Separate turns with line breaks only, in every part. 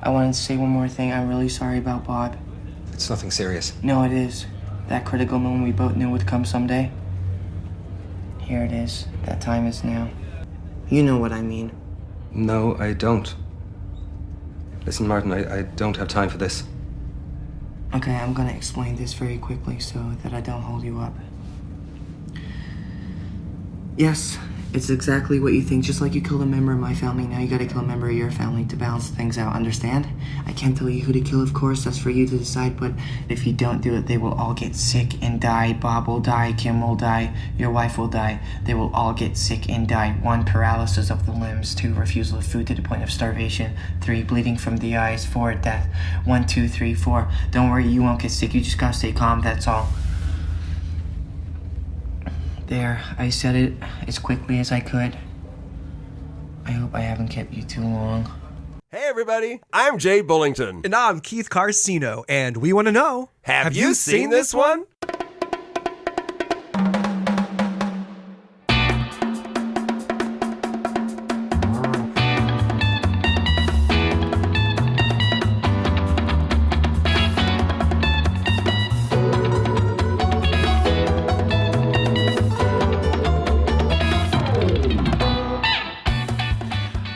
I wanted to say one more thing. I'm really sorry about Bob.
It's nothing serious.
No, it is. That critical moment we both knew would come someday. Here it is. That time is now. You know what I mean.
No, I don't. Listen, Martin, I don't have time for this.
Okay, I'm gonna explain this very quickly so that I don't hold you up. Yes, it's exactly what you think. Just like you killed a member of my family, now you gotta kill a member of your family to balance things out, understand? I can't tell you who to kill, of course, that's for you to decide, but if you don't do it, they will all get sick and die. Bob will die, Kim will die, your wife will die. They will all get sick and die. 1, paralysis of the limbs. 2, refusal of food to the point of starvation. 3, bleeding from the eyes. 4, death. 1, 2, 3, 4. Don't worry, you won't get sick, you just gotta stay calm, that's all. There, I said it as quickly as I could. I hope I haven't kept you too long.
Hey everybody, I'm Jay Bullington.
And I'm Keith Carcino, and we want to know,
Have you seen this one?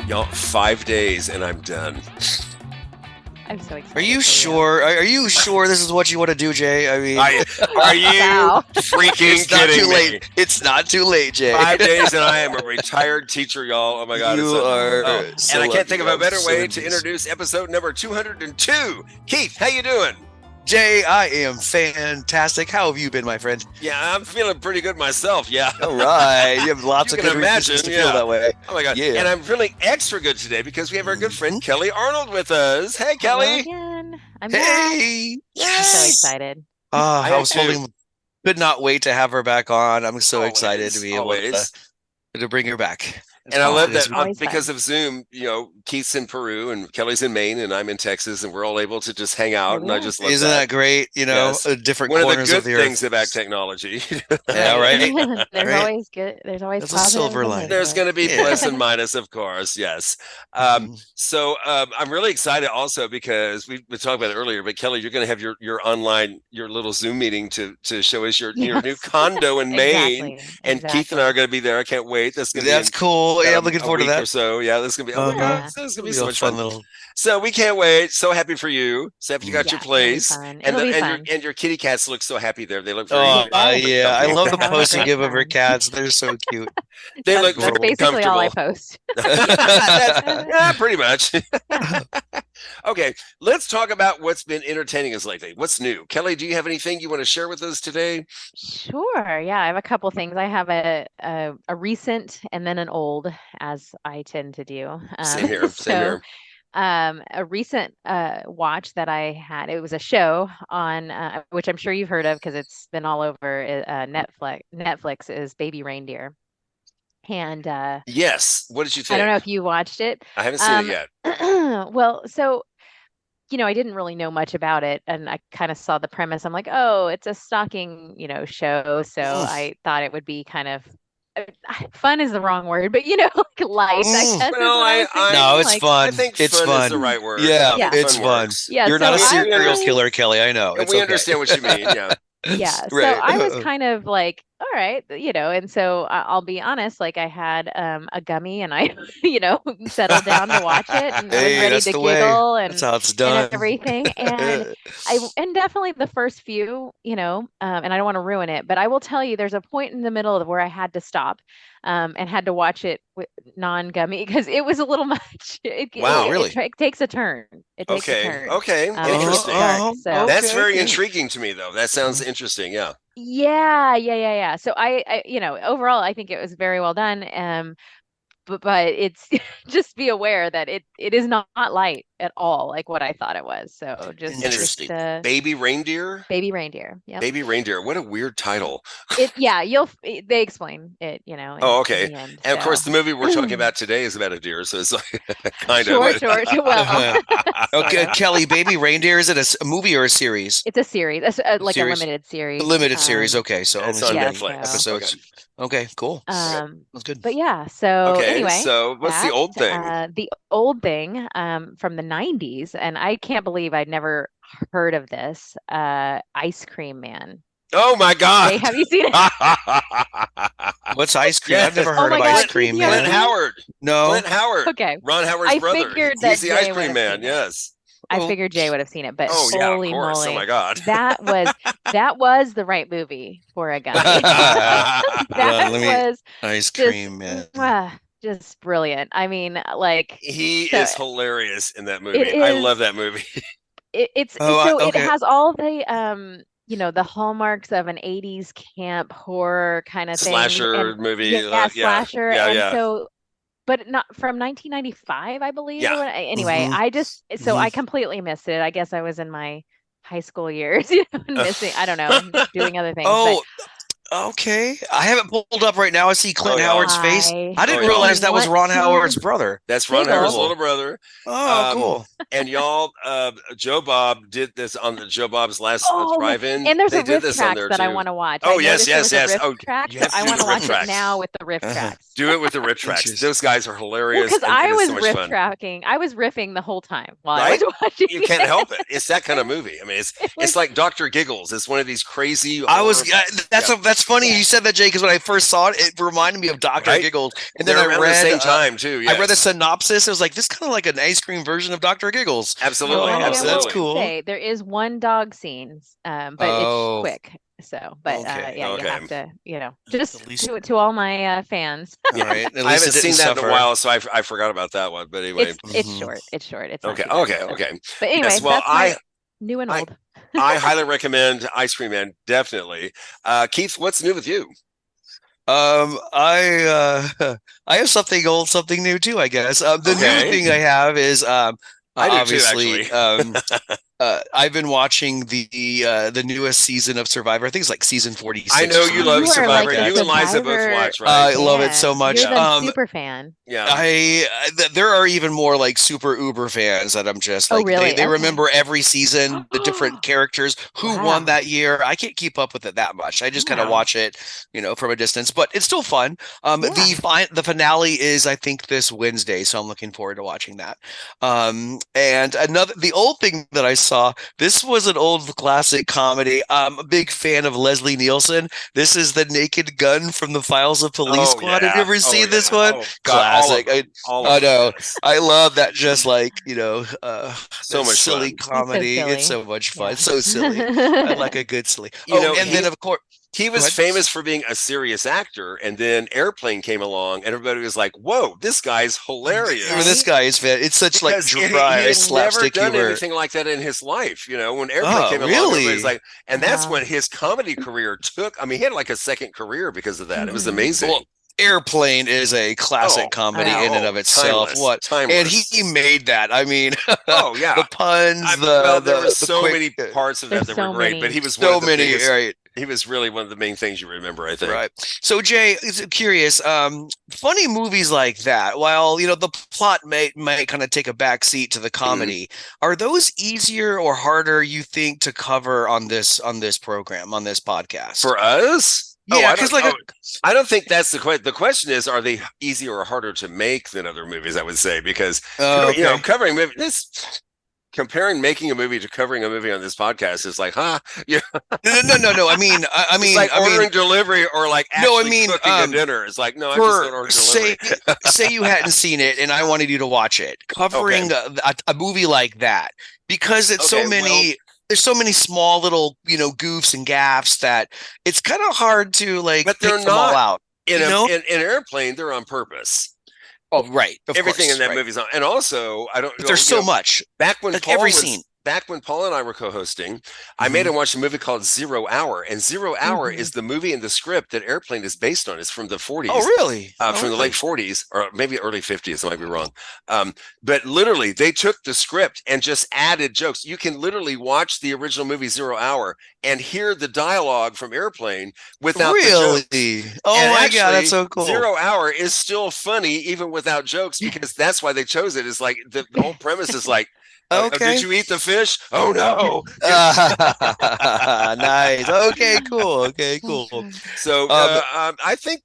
Y'all, 5 days and I'm done.
I'm so excited.
Are you sure? Are you sure this is what you want to do, Jay? I mean,
Are you
Wow.
freaking
it's not
kidding
too
me?
late. It's not too late, Jay.
5 days and I am a retired teacher, y'all. Oh my God.
You are
and
so
I
lucky.
can't think of a
I'm
better
so
way to
envious.
introduce episode number 202. Keith, how you doing?
Jay, I am fantastic. How have you been, my friend?
Yeah, I'm feeling pretty good myself. Yeah.
All right. You have lots
You
of
can
good reasons
imagine,
to feel
yeah.
that way.
Oh my God.
Yeah.
And I'm feeling extra good today because we have our good friend Kellie Arnold with us. Hey,
Hello
Kellie.
again. I'm back.
Hey.
I'm
Yes.
so excited.
I
am
was
too.
holding. Could not wait to have her back on. I'm so
Always,
excited to be able
always.
to bring her back.
And I love
It's
that
Always
because
fun.
of Zoom, you know, Keith's in Peru and Kelly's in Maine and I'm in Texas and we're all able to just hang out.
Here
And
we
I
are.
just love
Isn't that great? You know,
Yes.
different
One of the
corners
good
of the
things
earth.
about technology.
Yeah, right.
There's
Right?
always good. There's always
That's a
positive
silver
and
lining.
There's
negative.
going to be
Yeah.
plus and minus, of course. Yes. So I'm really excited also because we talked about it earlier, but Kelly, you're going to have your online, your little Zoom meeting to show us your new
Yes.
condo in Maine.
Exactly.
And Keith and I are going to be there. I can't wait. That's going to be
That's cool. Yeah, I'm looking
a
forward to
week
that.
or so. Yeah, this is gonna be. Oh my God,
Yeah.
this is gonna be
It'll
so
be a
much
fun
fun.
little.
So we can't wait. So happy for you. So happy you got
Yeah,
your
it'll be
place.
fun.
And
It'll be
and
fun.
your kitty cats look so happy there. They look very.
Oh,
Yes.
yeah. I
comfy.
love the
Having a
posts you
great
give of her
time.
cats. They're so cute.
They
That's,
look
that's
very
basically all I
comfortable.
post.
Yeah, pretty much. Okay, let's talk about what's been entertaining us lately. What's new? Kelly, do you have anything you want to share with us today?
Sure. Yeah, I have a couple things. I have a recent and then an old, as I tend to do.
Same here. Same
So
here.
a recent watch that I had, it was a show on which I'm sure you've heard of because it's been all over Netflix is Baby Reindeer. And
Yes. What did you
I
think?
don't know if you watched it.
I haven't seen it yet.
Well, so I didn't really know much about it, and I kind of saw the premise. I'm like, oh, it's a stalking, show. So I thought it would be kind of fun is the wrong word, but like light, I guess.
Well,
is what I was thinking.
No, it's
Like,
fun.
I think
it's
fun
fun.
is the right word.
Yeah,
Yeah.
it's fun.
works.
Yeah,
You're not a
so I
serial
was-
killer, Kelly. I know.
And
It's
we
okay.
understand what you mean. Yeah.
Yeah, so
Right.
I was kind of like, all right, and so I'll be honest, like I had a gummy and I, settled down to watch it and I was
Hey,
ready
that's
to
the way.
giggle
That's how it's done.
and everything. And and definitely the first few, and I don't want to ruin it, but I will tell you there's a point in the middle of where I had to stop and had to watch it with non-gummy because it was a little much.
Wow,
really?
It takes a turn. It takes a
Okay.
turn.
Okay.
It gets
Interesting.
dark, so
That's very
Okay.
intriguing to me, though. That sounds interesting. Yeah.
yeah. So I overall, I think it was very well done. But it's just be aware that it is not light at all, like what I thought it was. So just
Interesting.
Baby reindeer.
Baby Reindeer. Yeah.
Baby reindeer. What a weird title.
They explain it, in
Okay.
the end,
And of course,
so.
the movie we're talking about today is about a deer, so it's like kind
Sure,
of.
sure. Well,
Okay, Kelly, Baby Reindeer, is it a movie or a series?
It's a series. It's like a
Series.
limited
A
series.
limited series. Okay, so
It's
only
on
seven
yeah,
Netflix.
so
episodes. Okay, cool. That's good.
but yeah, so
Okay,
anyway,
so what's the
that
old thing?
the old thing from the 90s, and I can't believe I'd never heard of this. Ice Cream Man.
Oh my God.
Jay, have you seen it?
What's ice cream? I've
Yes.
never
Oh
heard
my
of
God,
ice
Keith,
cream,
you haven't
Clint
man.
seen it?
Howard.
No.
Clint Howard.
Okay.
Ron Howard's
I
brother.
figured
He's
that
the ice
Jay would
cream
have
man.
seen it.
Yes.
I
Oh,
figured Jay would have seen it, but
Oh yeah, of
holy
course. Oh
moly,
my God.
that was the right movie for a guy.
hold on,
That
let me.
was
Ice
just
cream, man.
just brilliant. I mean, like,
He
so
is hilarious in that
it
movie. I love
is
that movie.
it's
Oh,
so it
okay.
has all the the hallmarks of an 80s camp horror kind of things,
Slasher
and
movie.
yeah,
Yeah.
slasher,
Yeah.
and
Yeah.
so but not from 1995, I believe,
Yeah.
or what. Anyway,
hmm
I just so
hmm
I completely missed it. I guess I was in my high school years, and missing, I don't know, doing other things, but
Oh, okay. I have it pulled up right now. I see
Oh
Clint
yeah.
Howard's face.
I
I
Oh
didn't
yeah.
realize that was
want
Ron Howard's
to
brother.
That's Ron Howard's
giggle.
little brother.
Oh, cool.
And y'all, Joe Bob did this on the Joe Bob's last
Oh,
drive-in.
and there's
They
a
did
riff
this on
tracks
there
that I
too.
want to watch. I
Oh yes,
noticed there
yes,
was a
yes.
riff
Oh,
track,
you
so
have
I
to do
want
the
to
riff
watch it
tracks.
now with the riff
Uh-huh.
tracks.
Do it with the riff tracks.
Interesting.
Those guys are
Well,
hilarious,
because
and
I
it is
was
so much
riff
fun.
tracking. I was riffing the whole time while I
Right?
was watching
You can't
it.
help it. It's that kind of movie. I mean,
It
it's
was,
like Dr. Giggles. It's one of these crazy
I
horror.
was that's
Yeah.
that's funny
yeah.
you said that, Jay, because when I first saw it, it reminded me of Dr.
Right?
Giggles, and then
They're around the same time too.
I read the
Yes,
synopsis. It was like this kind of like an ice cream version of Dr. Giggles.
absolutely,
and I
That's
will
absolutely.
cool.
say there is one dog scene, but it's
Oh,
quick. So, but
okay.
yeah, you
Okay.
have to, just
At least,
to all my fans.
all right. At
I
least
haven't
it didn't
seen that in a
suffer.
while, so I forgot about that one. But anyway,
It's
Mhm.
short. It's short. It's not
okay,
too bad.
okay,
So,
okay.
but anyway,
Yes, well,
that's my new and
I
old.
I highly recommend Ice Cream Man, definitely. Keith, what's new with you?
I have something old, something new too, I guess. The new
Okay,
thing I have is
I do too,
obviously
actually.
I've been watching the newest season of Survivor. I think it's like season 46
I know
or
you
something
love
You are like
Survivor.
the
You and Liza both
Survivor
watch,
I
right?
love it so
fan.
much.
You're the super fan.
Yeah.
There are even more like super uber fans that I'm just
Oh,
like
really?
they
Okay.
remember every season, the different characters, who
Wow.
won that year. I can't keep up with it that much. I just kind of
Wow.
watch it, from a distance, but it's still fun.
Yeah.
The finale is, I think, this Wednesday, so I'm looking forward to watching that. And the old thing that I saw, this was an old classic comedy. I'm a big fan of Leslie Nielsen. This is The Naked Gun from the Files of Police Squad. Have you ever seen this one?
Oh, God,
Classic.
all
I
of them,
know.
yes.
I love that, just like,
So much
silly
fun.
comedy. It's so
silly.
much fun.
Yeah.
It's so silly. I like a good silly.
You know,
And then of course,
He
go
was
ahead.
famous for being a serious actor, and then Airplane came along, and everybody was like, "Whoa, this guy's hilarious!"
Right?
This guy is fan. It's such like
Because he
dry
had never
slapstick
done
humor.
anything like that in his life. When Airplane
Oh,
came along, everybody's
really?
like, and that's
Wow.
when his comedy career took. I mean, he had like a second career because of that. It was
Mhm.
amazing.
Well, Airplane is a classic
Oh,
comedy
yeah.
in and of itself.
Timeless,
And
timeless.
he made that. I mean,
Oh yeah,
the puns,
there were
the
so
quick,
many parts of that
There's
that were
so
great, but
many.
he was one
so
of the
many.
biggest.
Right.
He was really one of the main things you remember, I think.
Right. So Jay, is curious, funny movies like that, while the plot might kind of take a back seat to the comedy, are those easier or harder, you think, to cover on this program, on this podcast?
For us?
Yeah,
I
because
don't,
like
I don't think that's the question. The question is, are they easier or harder to make than other movies? I would say because
okay.
covering comparing making a movie to covering a movie on this podcast is like,
No.
it's like ordering delivery or like actually cooking a dinner. It's like, no, I'm just going to order delivery.
Say you hadn't seen it and I wanted you to watch it, covering a movie like that, because it's so many. There's so many small little, goofs and gaffes that it's kind of hard to
but they're
pick them all out.
In Airplane, they're on purpose.
Oh, right.
Everything
course,
in that movie's on, and also I don't.
But there's so much.
Back when
Like
Paul
every
was,
scene.
Back when Paul and I were co-hosting, I made him watch a movie called 0 Hour, and 0 Hour is the movie in the script that Airplane is based on. It's from the 40s.
Oh, really?
From the late 40s, or maybe early 50s. I might be wrong. But literally, they took the script and just added jokes. You can literally watch the original movie 0 Hour and hear the dialogue from Airplane without the jokes.
Oh
And
my
actually,
God, that's so cool.
0 Hour is still funny even without jokes, because that's why they chose it. Is like the whole premise is like,
Okay.
Did you eat the fish? Oh no.
Nice. Okay, cool. Okay, cool.
So
Um,
I think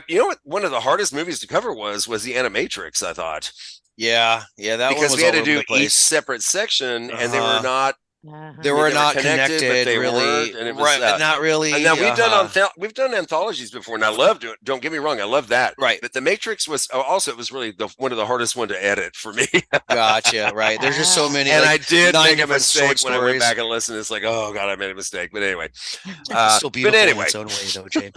you know what one of the hardest movies to cover was the Animatrix, I thought,
yeah, that one
because
was
we had
all
to
over
do
the
each
place.
separten section, and they were
Uh-huh.
not.
They
I mean,
were
they were
not
connected, but
connected
they
really.
weren't, and it was
Right, not
and
really.
now
Uh-huh.
we've done anthologies before, and I loved it. Don't get me wrong, I love that.
Right.
But the Matrix was also it was really one of the hardest one to edit for me.
Gotcha. Right. There's just so many,
And
like
I did
9
make a
different short
mistake when I went
stories.
back and listened. It's like, oh god, I made a mistake. But anyway,
It's still
but
beautiful in
anyway,
its own way, though, James.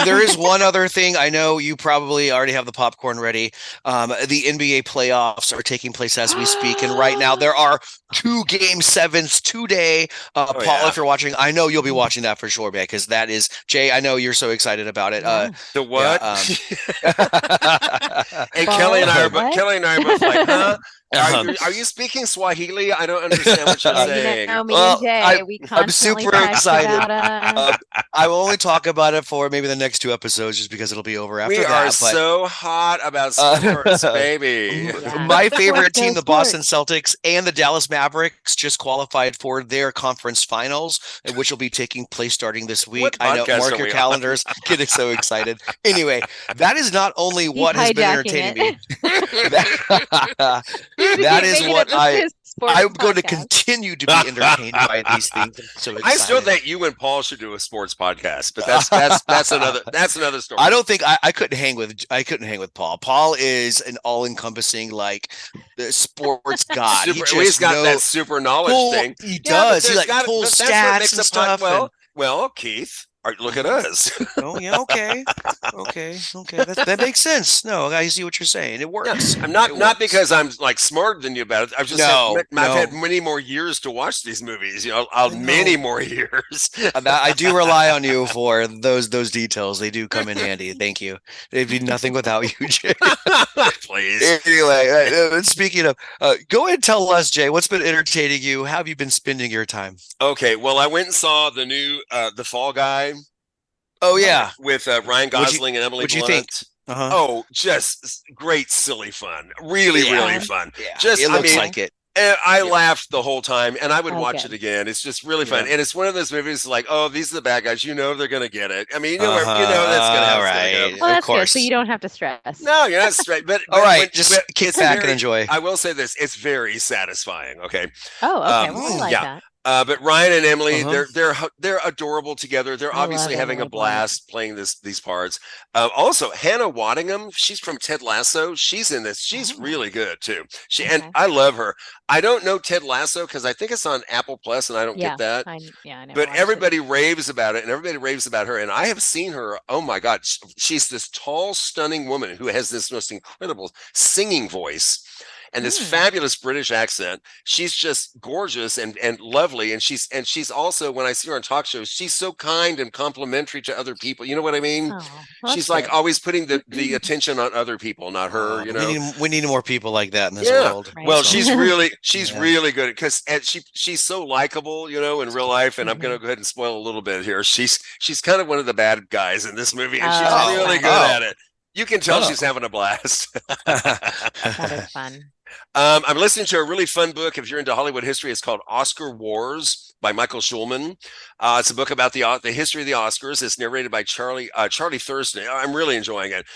There is one other thing. I know you probably already have the popcorn ready. The NBA playoffs are taking place as we speak, and right now there are 2 game 7s today.
oh
Paul,
yeah,
if you're watching, I know you'll be watching that for sure, because that is Jay. I know you're so excited about it.
Yeah.
the
Yeah.
what? And Kelly and I are
What?
Kelly and I are both like, huh?
Uh-huh.
Are you speaking Swahili? I don't understand what you're
Yeah,
saying.
me
Well,
and Jay, we
I'm
constantly
super
text
excited.
about
I will only talk about it for maybe the next 2 episodes, just because it'll be over after
We are
that. But
so hot about sports, baby.
Yeah.
my
Go
favorite
sports,
team,
go
the Boston
sports.
Celtics and the Dallas Mavericks, just qualified for their conference finals, which will be taking place starting this week.
What
I know,
podcast
mark
are
your
we on?
calendars. Getting so excited. Anyway, that is not only
He's
what has been
hijacking
entertaining
it.
me. That,
He's
that is
making
what
it his sports
I'm going to
podcast.
continue to be entertained by these things. I'm so excited.
I still think you and Paul should do a sports podcast, but that's another story.
I don't think I couldn't hang with Paul. Paul is an all-encompassing sports god.
He's got that super knowledge thing.
He
Yeah, but
does. He
there's got
pulls
that's what
stats
makes
and
a
stuff.
Well, Keith, look at us.
Oh yeah, okay. That makes sense. No, I see what you're saying. It works.
I'm
It
not
works.
because I'm like smarter than you about it. I've just
No,
I've had
no.
many more years to watch these movies.
I
Many
know.
more years.
I do rely on you for those details. They do come in handy. Thank you. They'd be nothing without you, Jay.
Please.
Anyway, speaking of, go ahead and tell us, Jay, what's been entertaining you? How have you been spending your time?
Okay, well, I went and saw the new The Fall Guy.
Oh yeah,
with Ryan Gosling and Emily
what'd you
Blunt.
think? Uh-huh.
Oh, just great, silly fun. Really,
Yeah.
really fun.
Yeah,
Just,
it
I
looks
mean,
like it.
I laughed the whole time, and I would watch
Okay.
it again. It's just really fun,
Yeah.
and it's one of those movies like, oh, these are the bad guys. You know they're gonna get it. I mean,
Uh-huh.
that's gonna how
All
it's gonna
right.
go.
Well,
Of
that's good.
course.
So you don't have to stress.
No, you're not straight. But
All right,
when-
just
but
kick
it's
back and
very-
enjoy.
I will say this: it's very satisfying. Okay,
Oh, okay.
Um,
Well, I like
yeah.
that.
But Ryan and Emily,
Uh-huh.
they're adorable together. They're
I
obviously
love
having a
Emily Blunt.
blast playing these parts. Also, Hannah Waddingham, she's from Ted Lasso. She's in this. She's
Oh.
really good too.
Okay.
And I love her. I don't know Ted Lasso because I think it's on Apple Plus, and I don't
Yeah,
get that.
I never
But
watched
everybody raves about it, and everybody raves about her. And I have seen her. Oh my God, she's this tall, stunning woman who has this most incredible singing voice and this
Hmm.
fabulous British accent. She's just gorgeous and lovely. And she's also, when I see her on talk shows, she's so kind and complimentary to other people. You know what I
it.
mean?
Oh, well,
She's
that's
like
good.
always putting the attention on other people, not her. You know.
we need more people like that in this
Yeah.
world.
Right.
Well,
So-
she's
Yeah.
really good because she's so likable, in real life. And I'm gonna go ahead and spoil a little bit here. She's kind of one of the bad guys in this movie, and she's
Oh,
really
fun.
good at it. You can tell
Oh.
she's having a blast.
That is fun.
I'm listening to a really fun book. If you're into Hollywood history, it's called Oscar Wars by Michael Schulman. It's a book about the history of the Oscars. It's narrated by Charlie Thurston. I'm really enjoying it.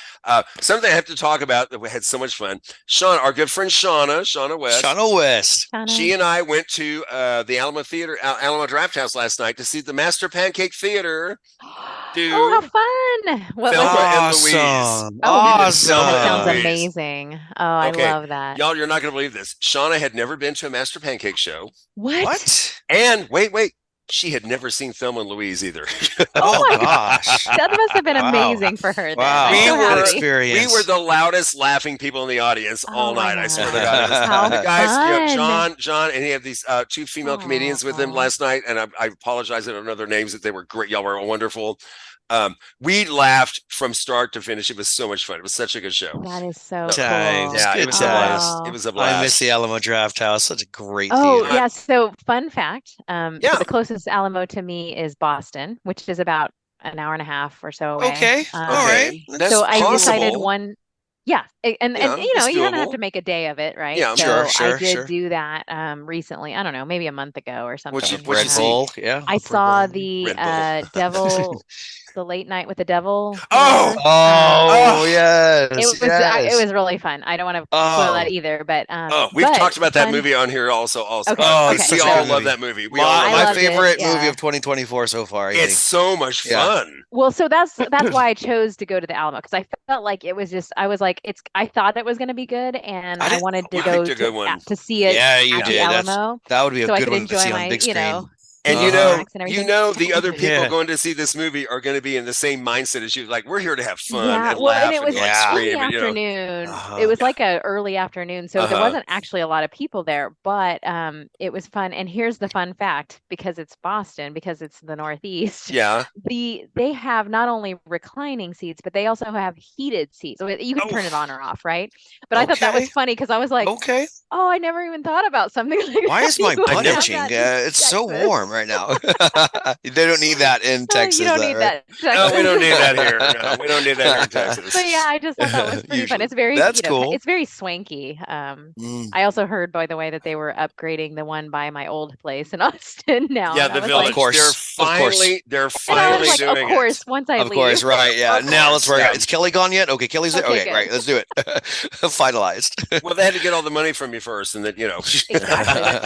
Something I have to talk about that we had so much fun. Sean, our good friend Shauna West.
Shauna West.
She and I went to the Alamo Draft House last night to see the Master Pancake Theater.
Oh, how fun! What
Thelma
was it?
and Louise.
Awesome.
Oh,
Awesome.
That sounds
Louise.
amazing. Oh, I
Okay.
love that.
Y'all, you're not going to believe this. Shauna had never been to a Master Pancake show.
What?
And wait. She had never seen Thelma and Louise either.
Oh
my
gosh.
That must have been
Wow.
amazing for her. Then.
Wow.
I'm
We
so
were-
What
happy.
experience.
We were the loudest laughing people in the audience all
Oh my
night. I swear to
God.
God. It was-
How
the guys,
fun.
John, and he had these 2 female comedians with him
Aw.
last night. And I apologize. I don't know their names, that they were great. Y'all were wonderful. We laughed from start to finish. It was so much fun. It was such a good show.
That is so
Times.
cool.
Yeah,
Good
it was a blast.
Oh.
It was a blast.
I miss the Alamo Draft House. Such a great
Oh,
theater.
yeah. So, fun fact. So
Yeah.
the closest Alamo to me is Boston, which is about an hour and a half or so away.
Okay.
Um,
All right.
That's
so I decided
possible.
one. Yeah, and
Yeah,
you know,
it's
you don't have
doable.
to make a day of it, right?
Yeah,
So I
Sure,
did
sure.
do that recently. I don't know, maybe a month ago or
What'd you
something.
what'd you see?
Bull, yeah,
I
a Red
saw
Bull.
the
Red Bull.
Devil, the Late Night with the Devil,
Oh,
whatever.
Oh,
oh,
yes,
It
yes.
was really fun. I don't want to spoil that
Oh,
either,
we've
but
talked about that
fun.
movie on here also.
Okay,
oh,
okay,
it's
We
such a
all
good
so
love
movie.
that movie. We all
My
love
I
my
that
loved
movie.
it.
favorite movie
Yeah.
of 2024 so far, I
It's
think.
so much
Yeah.
fun.
Well, so that's why I chose to go to the Alamo because I felt like it was just I was like I thought it was going to be good and
I
I
didn't.
wanted to
You
go
picked a good one.
to see it
Yeah, you
at the
did.
Alamo
That would be a
so I
good
could
one to
enjoy
see on
my,
big screen.
And
movie
Uh-huh.
snacks and everything.
the other people
Yeah.
going to see this movie are going to be in the same mindset as you. Like, we're here to have fun
Yeah,
and
well, and
laugh
it
and
was
like
Yeah.
in the
scream and
afternoon. It
Uh-huh.
was like a early afternoon, so there
uh-huh.
wasn't actually a lot of people there, but it was fun. And here's the fun fact, because it's Boston, because it's the Northeast,
Yeah.
they have not only reclining seats, but they also have heated seats. So you can
Oh,
turn it on or off, right? But I thought that was
Okay.
funny because I was like,
Okay.
oh, I never even thought about something like
Why
that.
is my
You would
I
butt
never-
have
itching?
that in
It's so
Texas.
warm right now. They don't need that in
You
Texas,
don't
that
need
right?
that,
no, we
Texas.
don't need that here. No, we don't need that here in Texas.
But yeah, I just thought that was pretty fun.
Usually.
It's very,
That's cool.
it's very swanky.
Mm.
I also heard, by the way, that they were upgrading the one by my old place in Austin now,
Yeah,
and I
the
was
village.
like,
course,
They're
of course.
and I was like, of
doing
course,
it.
once I
Of
leave.
course, right. Yeah.
Of
Now let's
course,
work
yeah.
out. Is Kelly gone yet? Okay, Kelly's there.
Okay,
Okay,
good.
right. Let's do it. Finalized.
Well, they had to get all the money from you first, and then
Exactly.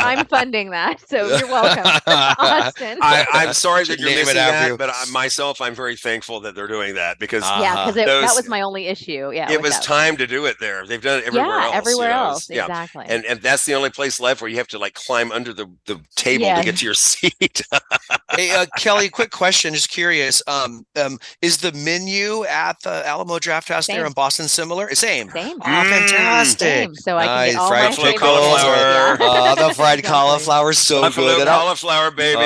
I'm funding that, so you're welcome, Austin.
I'm sorry that
Should
you're
name it
missing
after
that,
you.
but myself, I'm very thankful that they're doing that because
Yeah, because that
those-
was my only issue. Yeah,
it
with
was
that.
time to do it there. They've done it everywhere
Yeah,
else.
everywhere else,
Yeah,
exactly.
and that's the only place left where you have to like climb under the table
Yeah.
to get to your seat.
Hey, Kelly, quick question. Just curious. Is the menu at the Alamo Draft House there
Same.
in Boston similar? Same.
Same.
Oh, fantastic.
Same. So I can
Nice.
get all
Fried
my
Buffalo
favorite
cauliflower.
things. Yeah.
The fried
Exactly.
cauliflower is so
Buffalo
good.
cauliflower, baby.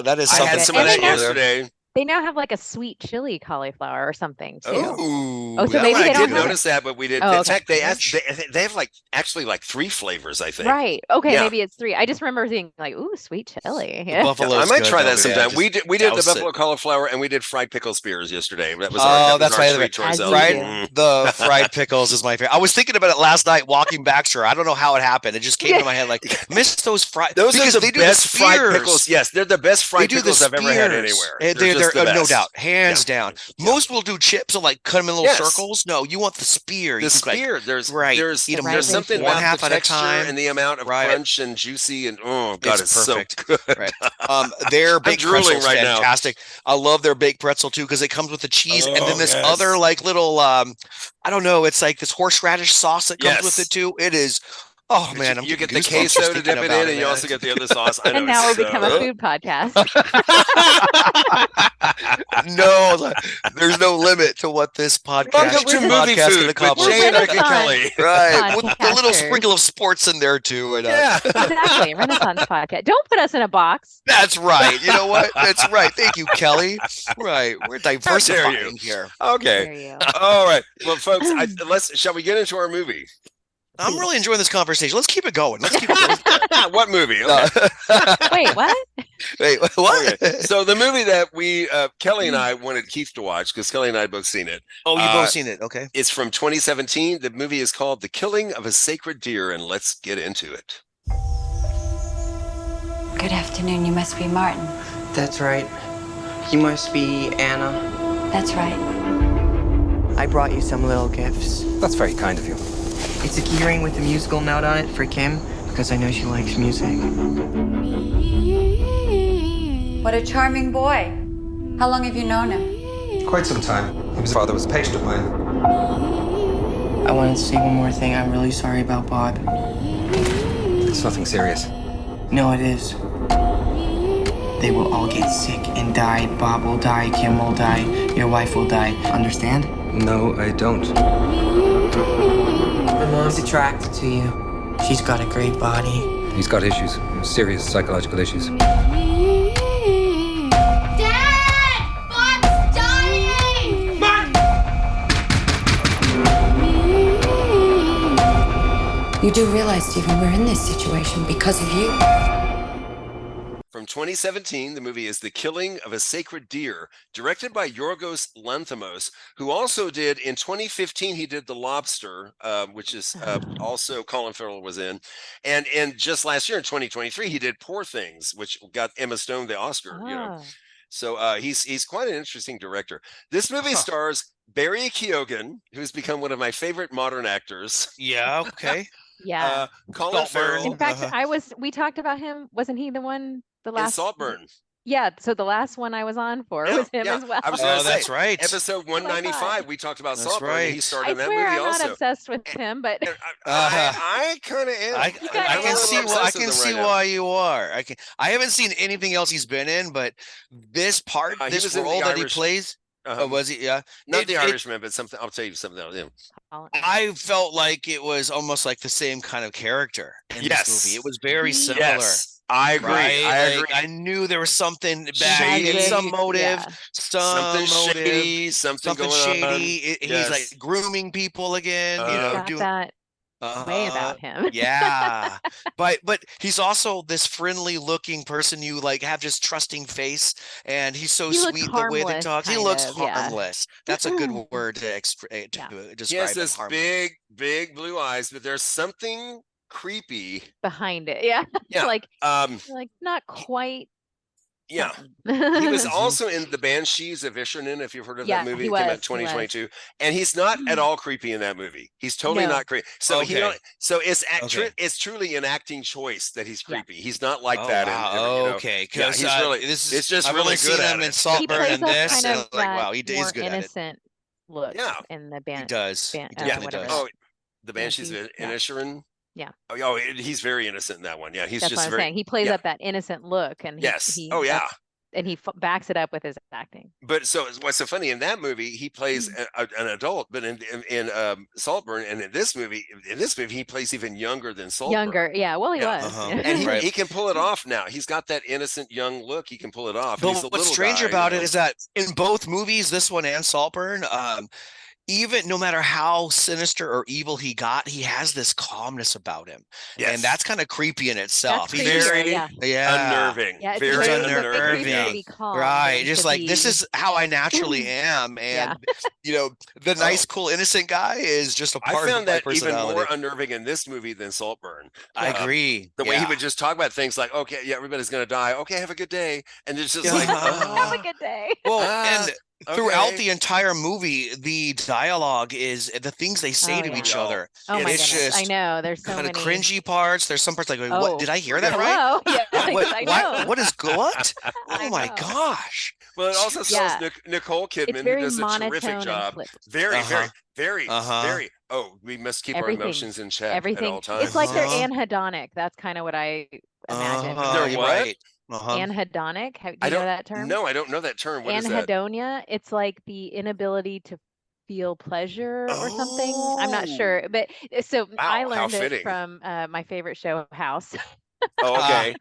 That is
I
something
had some
And
of
they
that
now-
yesterday.
They now have like a sweet chili cauliflower or something too.
Oh,
so
No,
maybe
I
they don't
didn't
have
notice that, but we did.
Oh,
In
okay.
fact, they have like actually like 3 flavors, I think.
Right. Okay,
Yeah.
maybe it's 3. I just remember thinking like, ooh, sweet chili.
The
Yeah.
buffalo.
I might try that
Yeah,
sometime.
just
we did the
douse it.
buffalo cauliflower and we did fried pickle spears yesterday. That was
That's
our
my
treat
other
to
As you
ourselves.
do.
Mm.
The fried pickles is my favorite. I was thinking about it last night walking back. Sure, I don't know how it happened. It just came to my head like, miss those fried.
Those
because
are
they
the
do
best
the
fried
spears.
pickles. Yes, they're the best fried
They do the
pickles I've ever had
spears.
anywhere.
They're
just the
no
best.
doubt, hands
Yeah.
down. Most will do chips and like cut them in little
Yes.
circles. No, you want the spear.
The
You can, like,
spear. There's
right.
there's
Eat 'em
there's something
one
about
half
the
at a
texture
time.
and the amount of
Right.
crunch and juicy and oh god, it's
perfect.
so good.
Right. Their baked
drooling
pretzel's
right now.
fantastic. I love their baked pretzel too because it comes with the cheese and then
Oh,
this
yes.
other like little I don't know. It's like this horseradish sauce that comes with
Yes.
it too. It is. Oh
But
man, I'm
you get the
getting goosebumps just
queso to
thinking
dip it
about
in, and you
man.
also get the other sauce. I know.
And now
it's
we'll become a
so-
food podcast.
No, there's no limit to what this podcast.
Welcome to
We're
movie
podcast
food
can
with
accomplish.
Jay and Rick and
Renaissance.
Kelly.
Right, with a little
Podcasters.
sprinkle of sports in there too. And,
Yeah.
Exactly. Renaissance podcast. Don't put us in a box.
that's right. You know what? That's right. Thank you, Kelly. Right, we're diversifying here.
Okay.
There you.
All right. Well, folks, shall we get into our movie?
I'm really enjoying this conversation. Let's keep it going. Let's keep it going.
What movie?
No.
Okay.
Wait, what?
Wait, what?
Okay. So the movie that we Kelly and I wanted Keith to watch because Kelly and I had both seen it.
Oh, you both seen it? Okay.
It's from 2017. The movie is called The Killing of a Sacred Deer, and let's get into it.
Good afternoon. You must be Martin.
That's right. You must be Anna.
That's right.
I brought you some little gifts.
That's very kind of you.
It's a keyring with a musical note on it for Kim, because I know she likes music.
What a charming boy. How long have you known him?
Quite some time. His father was a patient of mine.
I wanted to say one more thing. I'm really sorry about Bob.
It's nothing serious.
No, it is. They will all get sick and die. Bob will die, Kim will die, your wife will die. Understand?
No, I don't.
My mom's attracted to you. She's got a great body.
He's got issues, serious psychological issues.
Dad! Bob's dying!
You do realize, Stephen, we're in this situation because of you.
From 2017, the movie is The Killing of a Sacred Deer, directed by Yorgos Lanthimos, who also did, in 2015, he did The Lobster, which is also Colin Farrell was in. And just last year, in 2023, he did Poor Things, which got Emma Stone the Oscar, you know. So he's quite an interesting director. This movie stars Barry Keoghan, who's become one of my favorite modern actors.
Yeah, okay.
Yeah.
Colin Farrell.
In fact, we talked about him. Wasn't he the one, the
In
last?
Saltburn.
Yeah, so the last one I was on for was him as well.
I was gonna say,
that's right.
Episode 195, we talked about Saltburn, and he starred in that
swear
movie
I'm
also.
not obsessed with him, but
I kind of am.
I can see why you are. I haven't seen anything else he's been in, but this part, this role that he plays. Was he? Yeah,
not the Irishman, but something. I'll tell you something else. Yeah.
I felt like it was almost like the same kind of character in this movie. It was very similar.
Yes. I agree.
Right?
I agree.
I knew there was something back in some motive, something shady, something shady. He's like grooming people again. You know,
doing that way about him.
Yeah, but he's also this friendly looking person you like have just trusting face, and he's so sweet the way they talk. He looks harmless. That's a good word to describe.
He has this big blue eyes, but there's something creepy
behind it. Yeah. like not quite.
Yeah. He was also in The Banshees of Inisherin, if you've heard of that movie. It came out 2022. And he's not at all creepy in that movie. He's totally not creepy. So it's truly an acting choice that he's creepy. He's not like that.
Wow.
Because he's really it's just
I've
really
only
good
seen
at
him
it.
in Saltburn and this,
kind
and
of
like wow, he's good at it.
Innocent look in the band.
He does. He definitely does.
Oh, The Banshees of Inisherin.
Yeah.
Oh, he's very innocent in that one. Yeah, he's
That's
just
what I'm saying. He plays up that innocent look, and and he backs it up with his acting.
But so what's so funny in that movie, he plays an adult, but in Saltburn, and in this movie, he plays even younger than Saltburn.
Younger, yeah. Well, he was,
and he can pull it off now. He's got that innocent young look. He can pull it off.
But what's strange about it is that in both movies, this one and Saltburn, even no matter how sinister or evil he got, he has this calmness about him. Yes. And that's kind of creepy in itself.
He's very unnerving.
Yeah,
very
unnerving. Right. Just like, this is how I naturally am. And, the nice, cool, innocent guy is just a part of my personality. I found that even more
unnerving in this movie than Saltburn.
I agree.
The way he would just talk about things like, okay, everybody's going to die. Okay, have a good day. And it's just like,
have a good day.
Well, and throughout the entire movie, the dialogue is the things they say to each other.
Oh my goodness! Just I know there's so
kind
many
of cringy parts. There's some parts like, what did I hear that right? What is what? Oh my gosh!
Well, it also stars Nicole Kidman, who does a terrific job. Very. Oh, we must keep our emotions in check at all times.
It's like they're anhedonic. That's kind of what I imagine.
They're what?
Anhedonic. Do you know that term?
No, I don't know that term. What is that?
Anhedonia. It's like the inability to feel pleasure or something. I'm not sure, but so I learned it from my favorite show, House.
Oh, okay.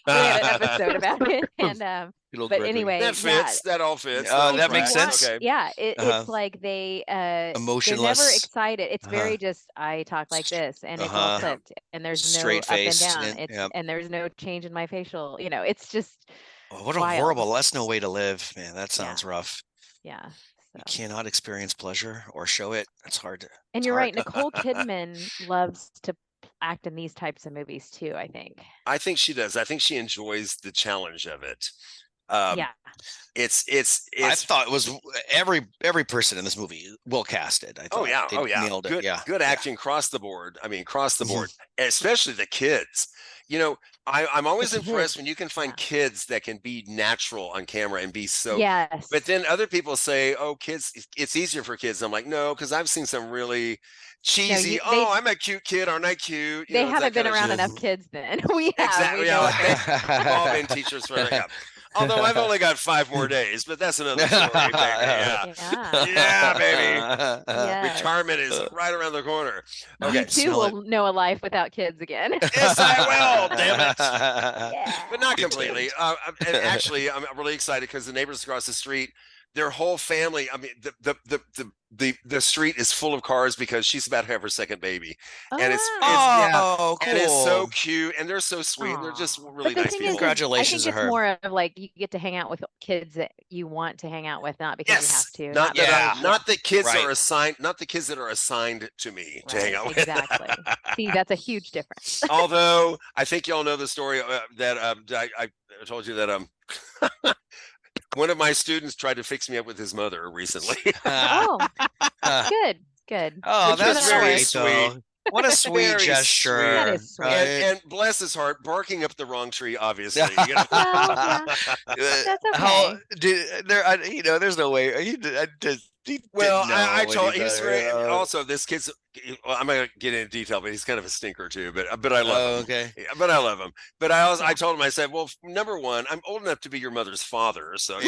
We had an episode about it, and but anyway,
that fits. That all fits.
That makes sense.
Okay.
Yeah, it's like they
emotionless.
They're never excited. It's very just I talk like this, and it's all clipped, and there's no up and down. And there's no change in my facial. It's just
what a horrible. That's no way to live, man. That sounds rough.
Yeah.
You cannot experience pleasure or show it. It's hard to.
And you're right. Nicole Kidman loves to act in these types of movies too. I think
she does. I think she enjoys the challenge of it. It's
I thought it was every person in this movie well casted. I thought nailed it.
Good acting across the board. I mean, across the board, especially the kids. I'm always impressed when you can find kids that can be natural on camera and be so.
Yes.
But then other people say, "Oh, kids, it's easier for kids." I'm like, no, because I've seen some really cheesy. I'm a cute kid, aren't I cute?
They haven't been around enough kids. Then we have.
Exactly. We've all been teachers for that. Although I've only got 5 more days, but that's another story, baby. Yeah, baby. Yes. Retirement is right around the corner.
Okay, you too will know a life without kids again.
Yes, I will. Damn it. But not completely. And actually, I'm really excited because the neighbors across the street their whole family. I mean, the street is full of cars because she's about to have her second baby,
Oh,
and
Oh,
and it's so
cool.
cute, and they're so sweet. And they're just
Aw.
really
But the
nice
thing
people.
is, I
Congratulations
think
to
it's
her.
more of like you get to hang out with kids that you want to hang out with, not because you have to.
Not that
Yeah.
not the kids
Right.
are assigned, not the kids that are assigned to me to hang
Right,
out with.
exactly. See, that's a huge difference.
Although I think y'all know the story that I told you that one of my students tried to fix me up with his mother recently.
Oh, good, good.
Oh,
Which
that's
was very
sweet, though.
sweet.
What a sweet
Very
gesture.
sweet.
That is sweet.
right?
And bless his heart, barking up the wrong tree, obviously. You know?
Well, yeah, that's
How
okay.
there's no way he
Well,
didn't know
I
any
told he's
better.
also this kid's. Well, I'm not gonna get into detail, but he's kind of a stinker too. But I love him.
Okay.
Yeah, but I love him. But I
Yeah.
told him, I said, well, number one, I'm old enough to be your mother's father, so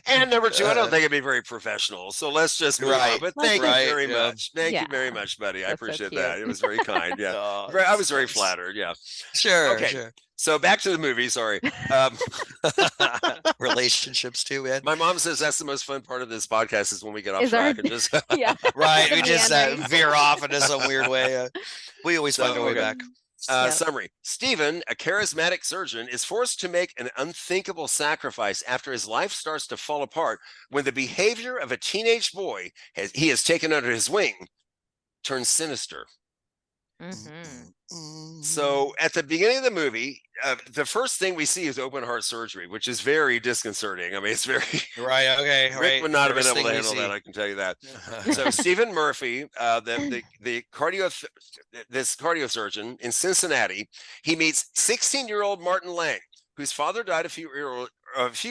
and number two, I don't think it'd be very professional. So let's just move on.
Right.
But
Let's
thank
just-
you very
yeah.
much. Thank you very
Yeah.
much, buddy. I
That's so
appreciate
cute.
that. It was very kind. Yeah.
Oh,
I was very
nice.
flattered. Yeah.
Sure,
Okay.
sure.
So back to the movie. Sorry.
Relationships too, man.
My mom says that's the most fun part of this podcast is when we get off
Is our-
track and just
Yeah.
Right,
The
we just
meandering.
veer off into some weird way. We always find
So,
our way
okay.
back.
Yep.
Summary. Stephen, a charismatic surgeon, is forced to make an unthinkable sacrifice after his life starts to fall apart when the behavior of a teenage boy he has taken under his wing turns sinister.
Mhm.
So at the beginning of the movie, the first thing we see is open heart surgery, which is very disconcerting. I mean, it's very
Right, okay,
Rick
right.
would not have been
First
able to
thing we
handle that.
see.
I can tell you that. So Stephen Murphy, the cardiosurgeon in Cincinnati, he meets 16-year-old Martin Lang, whose father died a few